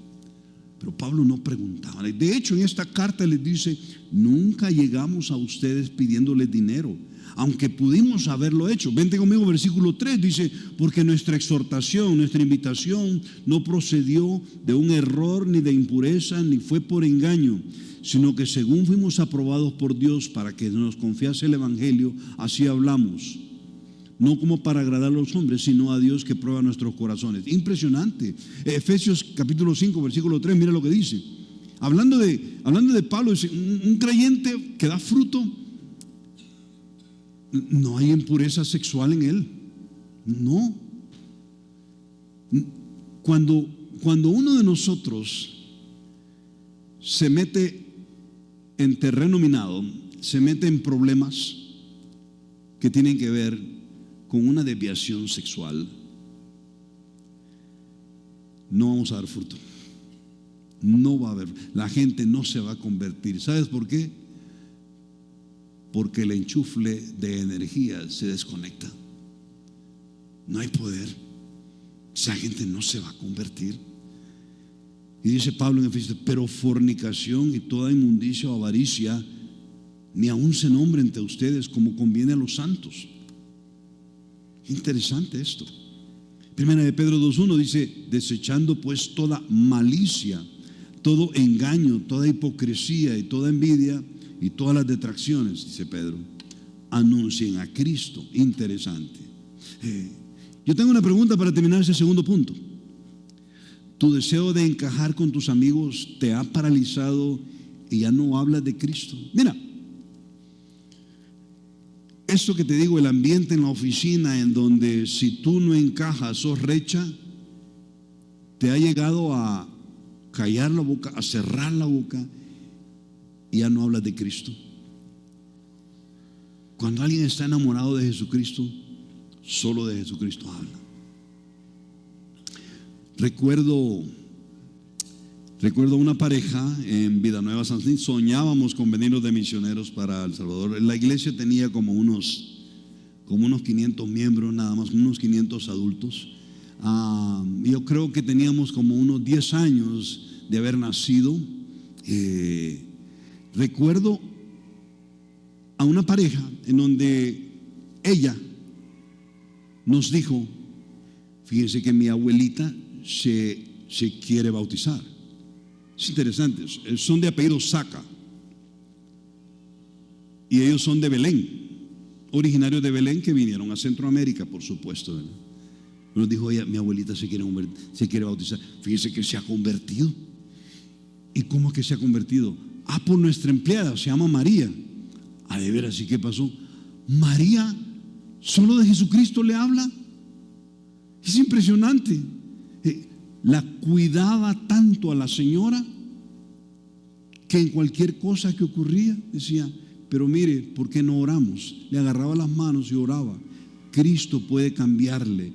Pero Pablo no preguntaba. De hecho, en esta carta les dice, nunca llegamos a ustedes pidiéndoles dinero, aunque pudimos haberlo hecho. Vente conmigo, versículo 3, dice, porque nuestra exhortación, nuestra invitación no procedió de un error ni de impureza, ni fue por engaño, sino que según fuimos aprobados por Dios para que nos confiase el evangelio, así hablamos. No como para agradar a los hombres, sino a Dios que prueba nuestros corazones. Impresionante. Efesios capítulo 5, versículo 3, mira lo que dice. Hablando de Pablo, dice, un creyente que da fruto, no hay impureza sexual en él. No. Cuando uno de nosotros se mete en terreno minado, se mete en problemas que tienen que ver con una desviación sexual, no vamos a dar fruto. No va a haber, la gente no se va a convertir. ¿Sabes por qué? Porque el enchufle de energía se desconecta. No hay poder. Esa gente no se va a convertir. Y dice Pablo en Efesios, pero fornicación y toda inmundicia o avaricia ni aún se nombre entre ustedes como conviene a los santos. Interesante esto. Primera de Pedro 2:1 dice, desechando pues toda malicia, todo engaño, toda hipocresía y toda envidia y todas las detracciones, dice Pedro, anuncien a Cristo. Interesante. Yo tengo una pregunta para terminar ese segundo punto. ¿Tu deseo de encajar con tus amigos te ha paralizado y ya no hablas de Cristo? Mira, esto que te digo, el ambiente en la oficina en donde si tú no encajas sos recha, te ha llegado a callar la boca, a cerrar la boca y ya no hablas de Cristo. Cuando alguien está enamorado de Jesucristo, solo de Jesucristo habla. Recuerdo una pareja en Villanueva San Luis. Soñábamos con venirnos de misioneros para El Salvador. La iglesia tenía como unos 500 miembros, nada más, unos 500 adultos. Yo creo que teníamos como unos 10 años de haber nacido. Recuerdo a una pareja en donde ella nos dijo, fíjense que mi abuelita se quiere bautizar. Es interesante, son de apellido Saca y ellos son de Belén, originarios de Belén, que vinieron a Centroamérica, por supuesto, ¿verdad? Nos dijo ella, mi abuelita se quiere bautizar. Fíjense que se ha convertido. ¿Y cómo es que se ha convertido? Por nuestra empleada, se llama María. De veras, ¿y qué pasó? María solo de Jesucristo le habla. Es impresionante. La cuidaba tanto a la señora que en cualquier cosa que ocurría decía, pero mire, ¿por qué no oramos? Le agarraba las manos y oraba. Cristo puede cambiarle,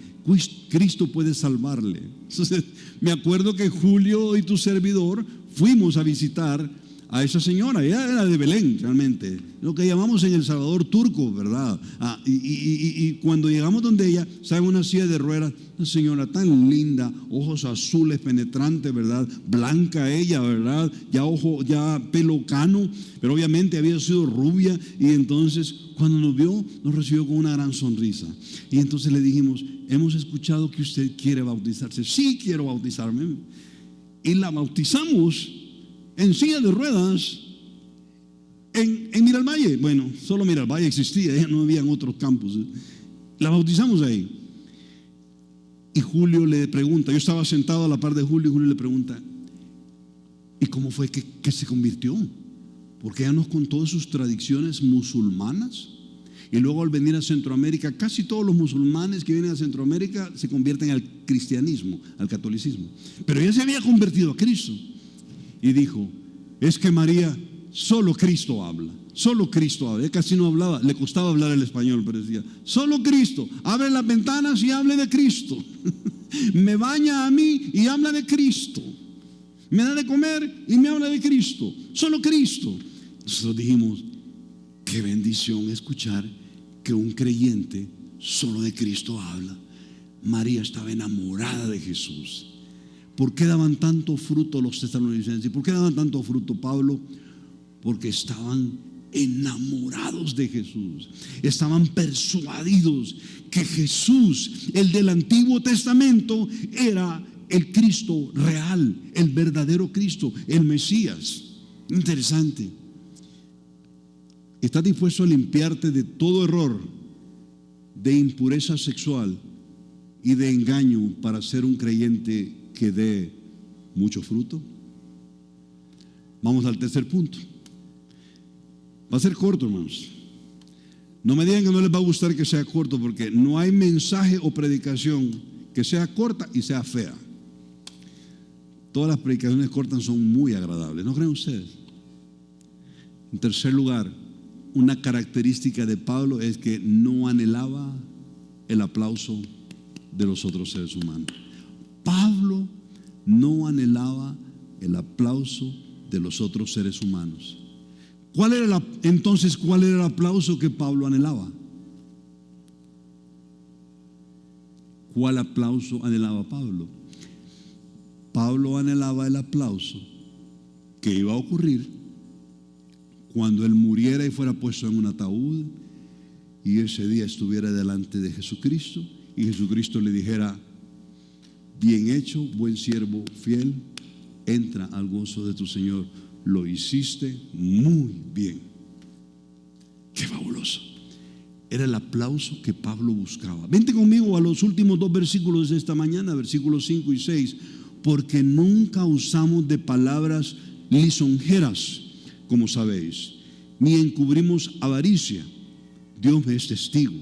Cristo puede salvarle. Entonces, me acuerdo que Julio y tu servidor fuimos a visitar a esa señora. Ella era de Belén, realmente, lo que llamamos en El Salvador turco, ¿verdad? Y cuando llegamos donde ella, estaba en una silla de ruedas, una señora tan linda, ojos azules penetrantes, ¿verdad? Blanca ella, ¿verdad? Ya pelo cano, pero obviamente había sido rubia. Y entonces cuando nos vio, nos recibió con una gran sonrisa. Y entonces le dijimos, hemos escuchado que usted quiere bautizarse. Sí, quiero bautizarme. Y la bautizamos en silla de ruedas en Miralvalle. Bueno, solo Miralvalle existía, ya no había en otros campos. La bautizamos ahí. Y Julio le pregunta, yo estaba sentado a la par de Julio, y Julio le pregunta, ¿y cómo fue que se convirtió? Porque ella nos contó de sus tradiciones musulmanas. Y luego al venir a Centroamérica, casi todos los musulmanes que vienen a Centroamérica se convierten al cristianismo, al catolicismo. Pero ella se había convertido a Cristo. Y dijo, es que María, solo Cristo habla. Solo Cristo habla. Él casi no hablaba, le costaba hablar el español, pero decía, solo Cristo. Abre las ventanas y hable de Cristo. Me baña a mí y habla de Cristo. Me da de comer y me habla de Cristo. Solo Cristo. Nosotros dijimos, qué bendición escuchar que un creyente solo de Cristo habla. María estaba enamorada de Jesús. ¿Por qué daban tanto fruto los tesalonicenses? ¿Y por qué daban tanto fruto, Pablo? Porque estaban enamorados de Jesús. Estaban persuadidos que Jesús, el del Antiguo Testamento, era el Cristo real, el verdadero Cristo, el Mesías. Interesante. ¿Estás dispuesto a limpiarte de todo error, de impureza sexual y de engaño para ser un creyente que dé mucho fruto? Vamos al tercer punto. Va a ser corto, hermanos. No me digan que no les va a gustar que sea corto, porque no hay mensaje o predicación que sea corta y sea fea. Todas las predicaciones cortas son muy agradables, ¿no creen ustedes? En tercer lugar, una característica de Pablo es que no anhelaba el aplauso de los otros seres humanos. Pablo no anhelaba el aplauso de los otros seres humanos. Entonces, ¿cuál era el aplauso que Pablo anhelaba? ¿Cuál aplauso anhelaba Pablo? Pablo anhelaba el aplauso que iba a ocurrir cuando él muriera y fuera puesto en un ataúd y ese día estuviera delante de Jesucristo y Jesucristo le dijera: bien hecho, buen siervo fiel, entra al gozo de tu Señor, lo hiciste muy bien. Qué fabuloso. Era el aplauso que Pablo buscaba. Vente conmigo a los últimos dos versículos de esta mañana, versículos 5 y 6. Porque nunca usamos de palabras lisonjeras, como sabéis, ni encubrimos avaricia. Dios me es testigo.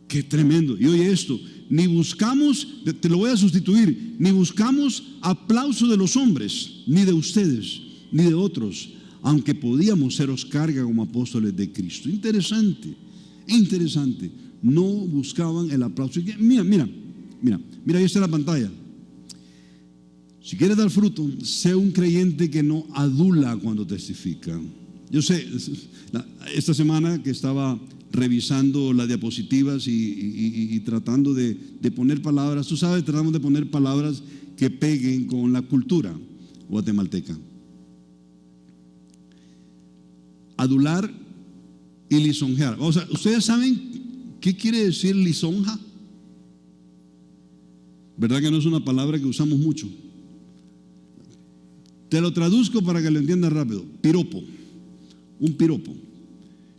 Qué tremendo. Y oye esto, ni buscamos, te lo voy a sustituir, ni buscamos aplauso de los hombres, ni de ustedes, ni de otros, aunque podíamos seros carga como apóstoles de Cristo. Interesante, interesante. No buscaban el aplauso. Mira, ahí está la pantalla. Si quieres dar fruto, sé un creyente que no adula cuando testifica. Yo sé, esta semana que estaba revisando las diapositivas y tratando de poner palabras, tú sabes, tratamos de poner palabras que peguen con la cultura guatemalteca. Adular y lisonjear. O sea, ¿ustedes saben qué quiere decir lisonja? ¿Verdad que no es una palabra que usamos mucho? Te lo traduzco para que lo entiendas rápido. Piropo. Un piropo.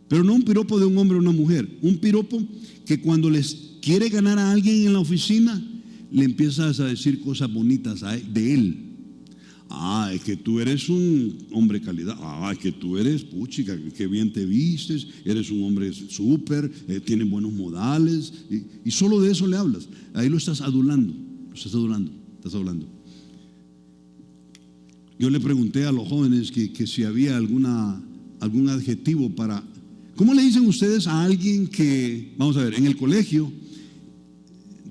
Pero no un piropo de un hombre o una mujer. Un piropo que cuando les quiere ganar a alguien en la oficina, le empiezas a decir cosas bonitas de él. Ah, es que tú eres un hombre de calidad. Ah, es que tú eres, puchica, que bien te vistes. Eres un hombre súper, tienes buenos modales. Y solo de eso le hablas. Ahí lo estás adulando. Estás hablando. Yo le pregunté a los jóvenes que si había algún adjetivo para... ¿Cómo le dicen ustedes a alguien que, vamos a ver, en el colegio,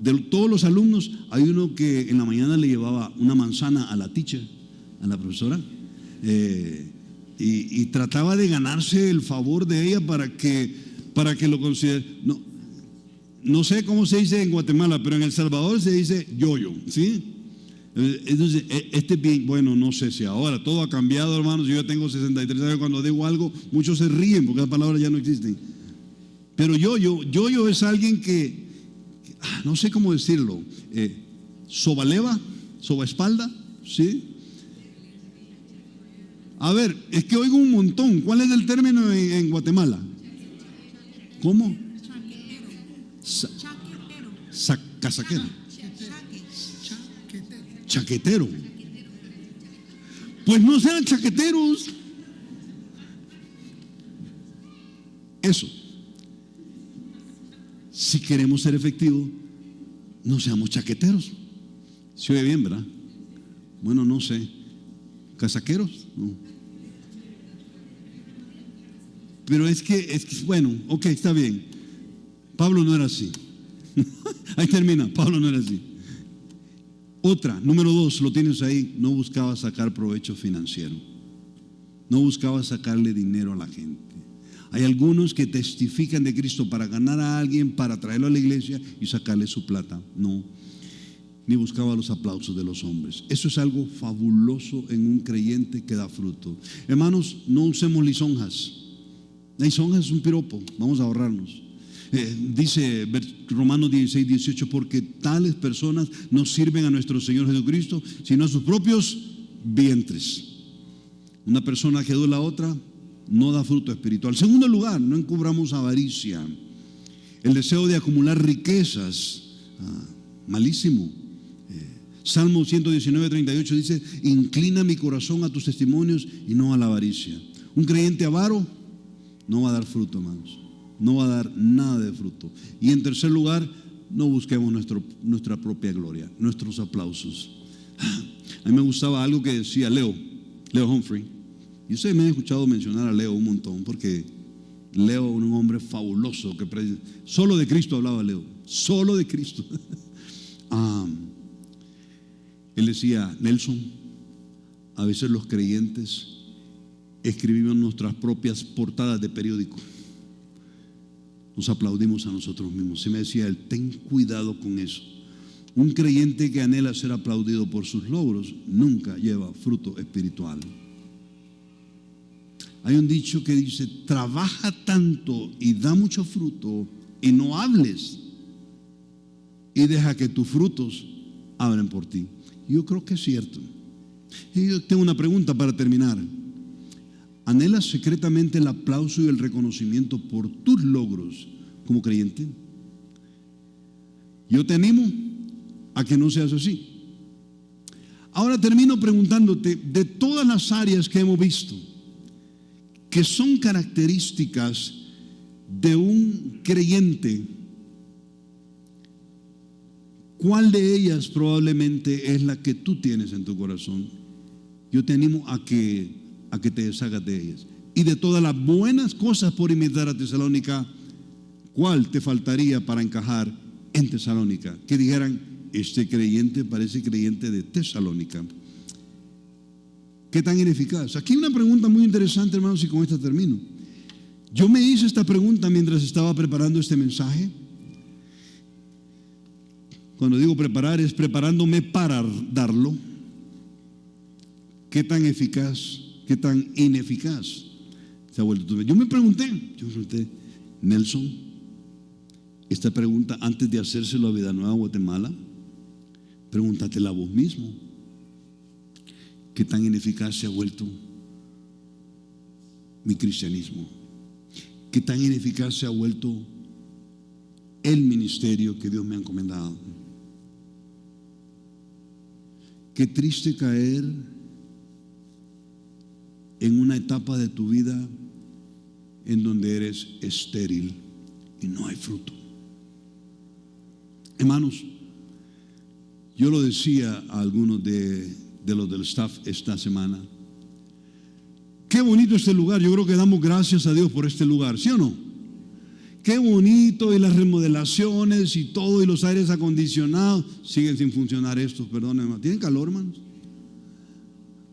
de todos los alumnos, hay uno que en la mañana le llevaba una manzana a la teacher, a la profesora, y trataba de ganarse el favor de ella para que lo considere? No sé cómo se dice en Guatemala, pero en El Salvador se dice yo-yo, ¿sí? Entonces, bien, bueno, no sé si ahora todo ha cambiado, hermanos. Yo ya tengo 63 años. Cuando digo algo, muchos se ríen porque las palabras ya no existen. Pero yo es alguien que no sé cómo decirlo, sobaleva, sobaespalda, ¿sí? A ver, es que oigo un montón. ¿Cuál es el término en Guatemala? ¿Cómo? Casaquero. Chaquetero. Pues no sean chaqueteros. Eso. Si queremos ser efectivos, no seamos chaqueteros. Se oye bien, ¿verdad? Bueno, no sé. ¿Casaqueros? No. Pero es que, bueno, ok, está bien. Pablo no era así. Ahí termina, Pablo no era así. Otra, número 2, lo tienes ahí, no buscaba sacar provecho financiero. No buscaba sacarle dinero a la gente. Hay algunos que testifican de Cristo para ganar a alguien, para traerlo a la iglesia y sacarle su plata. No, ni buscaba los aplausos de los hombres. Eso es algo fabuloso en un creyente que da fruto. Hermanos, no usemos lisonjas. La lisonja es un piropo, vamos a ahorrarnos. Dice Romanos 16, 18, porque tales personas no sirven a nuestro Señor Jesucristo, sino a sus propios vientres. Una persona que adula a otra no da fruto espiritual. Segundo lugar, no encubramos avaricia. El deseo de acumular riquezas, malísimo. Salmo 119:38 dice: inclina mi corazón a tus testimonios y no a la avaricia. Un creyente avaro no va a dar fruto, hermanos. No va a dar nada de fruto. Y en tercer lugar, no busquemos nuestra propia gloria, nuestros aplausos. A mí me gustaba algo que decía Leo Humphrey. Y ustedes me han escuchado mencionar a Leo un montón, porque Leo es un hombre fabuloso que solo de Cristo hablaba Leo, solo de Cristo. Él decía: Nelson, a veces los creyentes escribimos nuestras propias portadas de periódico, nos aplaudimos a nosotros mismos. Y me decía él: ten cuidado con eso. Un creyente que anhela ser aplaudido por sus logros nunca lleva fruto espiritual. Hay un dicho que dice: trabaja tanto y da mucho fruto y no hables, y deja que tus frutos hablen por ti. Yo creo que es cierto. Y yo tengo una pregunta para terminar. ¿Anhelas secretamente el aplauso y el reconocimiento por tus logros como creyente? Yo te animo a que no seas así. Ahora termino preguntándote, de todas las áreas que hemos visto que son características de un creyente, ¿cuál de ellas probablemente es la que tú tienes en tu corazón? Yo te animo a que te deshagas de ellas. Y de todas las buenas cosas por imitar a Tesalónica, ¿cuál te faltaría para encajar en Tesalónica? Que dijeran: este creyente parece creyente de Tesalónica. ¿Qué tan ineficaz? Aquí hay una pregunta muy interesante, hermanos, y con esta termino. Yo me hice esta pregunta mientras estaba preparando este mensaje. Cuando digo preparar, es preparándome para darlo. ¿Qué tan eficaz, qué tan ineficaz se ha vuelto? Yo me pregunté, Nelson, esta pregunta antes de hacérselo a Vida Nueva Guatemala, pregúntatela a vos mismo. ¿Qué tan ineficaz se ha vuelto mi cristianismo? ¿Qué tan ineficaz se ha vuelto el ministerio que Dios me ha encomendado? Qué triste caer en una etapa de tu vida en donde eres estéril y no hay fruto. Hermanos, yo lo decía a algunos de los del staff esta semana: qué bonito este lugar. Yo creo que damos gracias a Dios por este lugar, ¿sí o no? Qué bonito, y las remodelaciones y todo, y los aires acondicionados. Siguen sin funcionar estos, perdón, hermano. ¿Tienen calor, hermanos?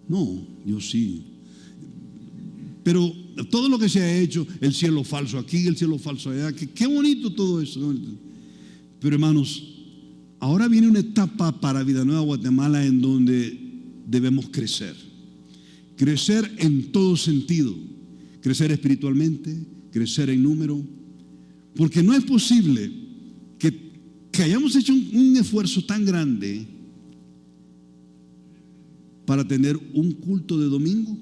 No, yo sí. Pero todo lo que se ha hecho, el cielo falso aquí, el cielo falso allá, qué bonito todo eso. Pero hermanos, ahora viene una etapa para Vida Nueva Guatemala en donde debemos crecer. Crecer en todo sentido. Crecer espiritualmente, crecer en número. Porque no es posible que hayamos hecho un esfuerzo tan grande para tener un culto de domingo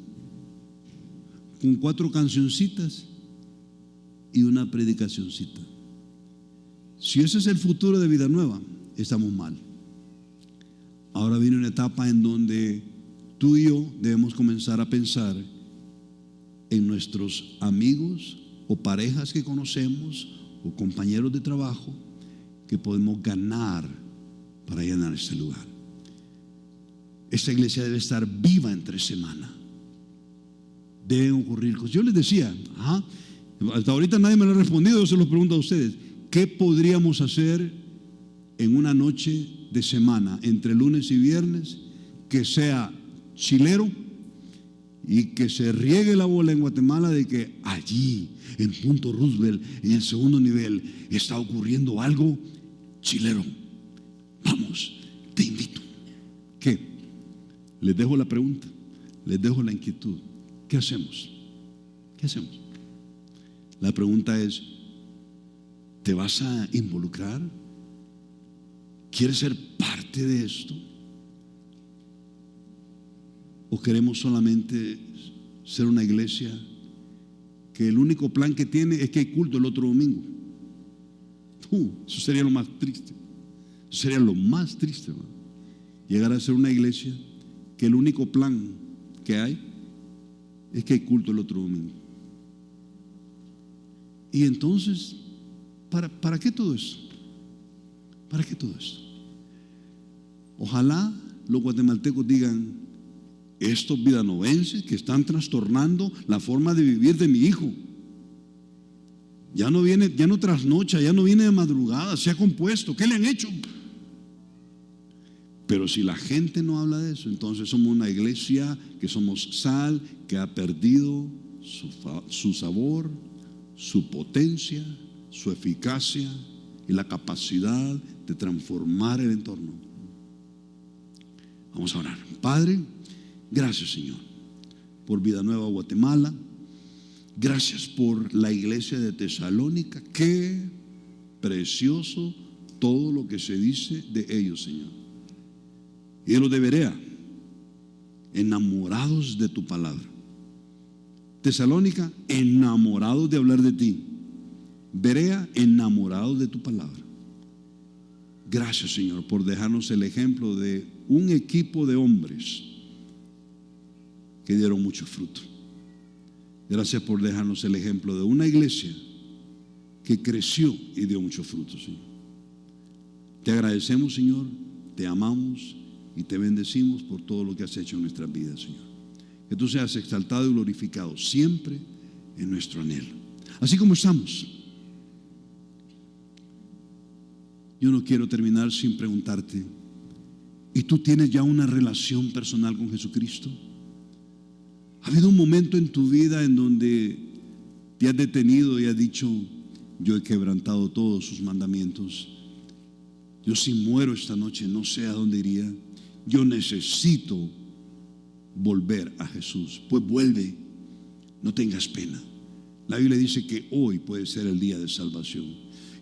con 4 cancioncitas y una predicacioncita. Si ese es el futuro de Vida Nueva, estamos mal. Ahora viene una etapa en donde tú y yo debemos comenzar a pensar en nuestros amigos o parejas que conocemos o compañeros de trabajo que podemos ganar para llenar este lugar. Esta iglesia debe estar viva entre semana. Deben ocurrir cosas. Yo les decía, hasta ahorita nadie me lo ha respondido, yo se los pregunto a ustedes: ¿qué podríamos hacer en una noche de semana, entre lunes y viernes, que sea chilero y que se riegue la bola en Guatemala de que allí, en Punto Roosevelt, en el segundo nivel, está ocurriendo algo chilero? Vamos, te invito. ¿Qué? Les dejo la pregunta, les dejo la inquietud. ¿Qué hacemos? ¿Qué hacemos? La pregunta es: ¿te vas a involucrar? ¿Quieres ser parte de esto? ¿O queremos solamente ser una iglesia que el único plan que tiene es que hay culto el otro domingo? Eso sería lo más triste. Eso sería lo más triste, hermano. llegar a ser una iglesia que el único plan que hay es que hay culto el otro domingo. Y entonces, ¿para qué todo eso? ¿Para qué todo eso? Ojalá los guatemaltecos digan: estos vidanovenses que están trastornando la forma de vivir de mi hijo, ya no trasnocha, ya no viene de madrugada, se ha compuesto, ¿qué le han hecho? Pero si la gente no habla de eso, entonces somos una iglesia que somos sal que ha perdido su sabor, su potencia, su eficacia y la capacidad de transformar el entorno. Vamos a orar. Padre, gracias, Señor, por Vida Nueva Guatemala. Gracias por la iglesia de Tesalónica. Qué precioso todo lo que se dice de ellos, Señor. Y de los de Berea, enamorados de tu palabra. Tesalónica, enamorados de hablar de ti. Berea, enamorados de tu palabra. Gracias, Señor, por dejarnos el ejemplo de un equipo de hombres que dieron mucho fruto. Gracias por dejarnos el ejemplo de una iglesia que creció y dio mucho fruto, Señor. Te agradecemos, Señor, te amamos y te bendecimos por todo lo que has hecho en nuestras vidas, Señor. Que tú seas exaltado y glorificado siempre en nuestro anhelo. Así como estamos, yo no quiero terminar sin preguntarte: ¿y tú tienes ya una relación personal con Jesucristo? ¿Ha habido un momento en tu vida en donde te has detenido y has dicho: yo he quebrantado todos sus mandamientos, yo si muero esta noche no sé a dónde iría, yo necesito volver a Jesús? Pues vuelve, no tengas pena. La Biblia dice que hoy puede ser el día de salvación.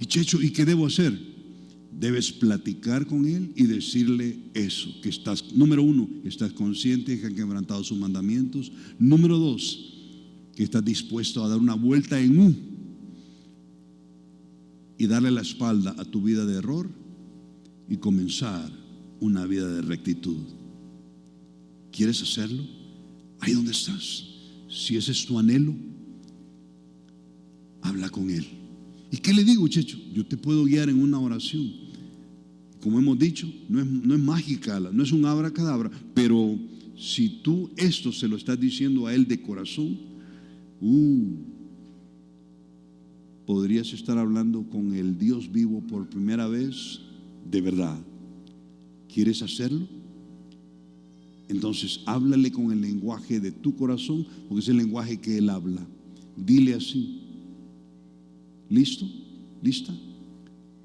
Y Checho, ¿y qué debo hacer? Debes platicar con Él y decirle eso, que estás, número uno, estás consciente de que han quebrantado sus mandamientos. Número dos, que estás dispuesto a dar una vuelta en U y darle la espalda a tu vida de error y comenzar una vida de rectitud. ¿Quieres hacerlo? Ahí donde estás, si ese es tu anhelo, habla con Él. ¿Y qué le digo, Checho? Yo te puedo guiar en una oración. Como hemos dicho, no es mágica, no es un abracadabra, pero si tú esto se lo estás diciendo a Él de corazón, podrías estar hablando con el Dios vivo por primera vez de verdad. ¿Quieres hacerlo? Entonces háblale con el lenguaje de tu corazón, porque es el lenguaje que Él habla. Dile así: ¿listo? ¿Lista?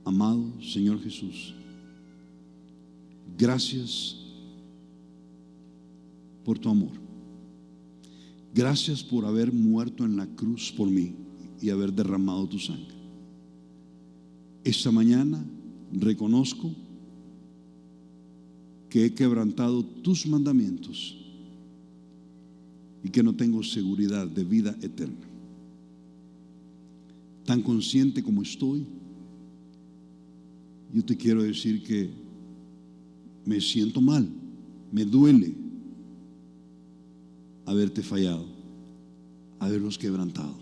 Amado Señor Jesús, gracias por tu amor. Gracias por haber muerto en la cruz por mí y haber derramado tu sangre. Esta mañana reconozco que he quebrantado tus mandamientos y que no tengo seguridad de vida eterna. Tan consciente como estoy, yo te quiero decir que me siento mal, me duele haberte fallado, haberlos quebrantado.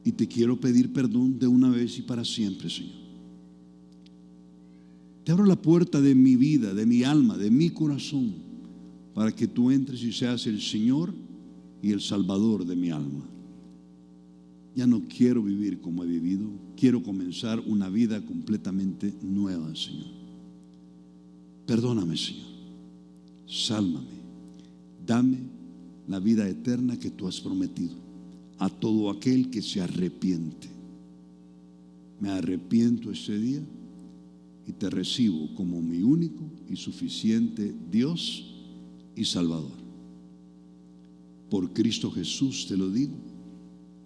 Y te quiero pedir perdón de una vez y para siempre, Señor. Te abro la puerta de mi vida, de mi alma, de mi corazón, para que tú entres y seas el Señor y el Salvador de mi alma. Ya no quiero vivir como he vivido, quiero comenzar una vida completamente nueva, Señor. Perdóname, Señor, sálvame, dame la vida eterna que tú has prometido a todo aquel que se arrepiente. Me arrepiento ese día y te recibo como mi único y suficiente Dios y Salvador. Por Cristo Jesús te lo digo,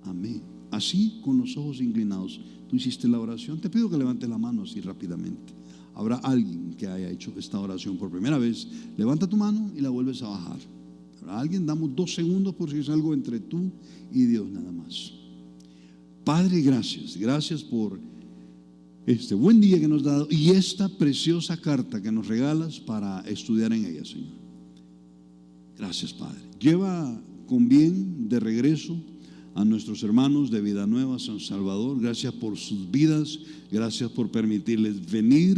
amén. Así, con los ojos inclinados, tú hiciste la oración. Te pido que levantes la mano así rápidamente. Habrá alguien que haya hecho esta oración por primera vez. Levanta tu mano y la vuelves a bajar. Habrá alguien, damos 2 segundos por si es algo entre tú y Dios nada más. Padre, gracias por este buen día que nos has dado y esta preciosa carta que nos regalas para estudiar en ella, Señor. Gracias, Padre. Lleva con bien de regreso a nuestros hermanos de Vida Nueva San Salvador. Gracias por sus vidas, gracias por permitirles venir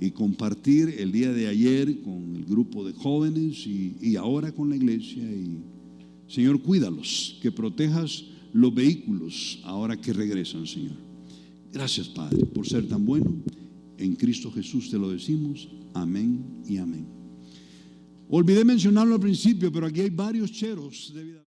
y compartir el día de ayer con el grupo de jóvenes y ahora con la iglesia. Y Señor, cuídalos, que protejas los vehículos ahora que regresan, Señor. Gracias, Padre, por ser tan bueno. En Cristo Jesús te lo decimos. Amén y amén. Olvidé mencionarlo al principio, pero aquí hay varios cheros de vida.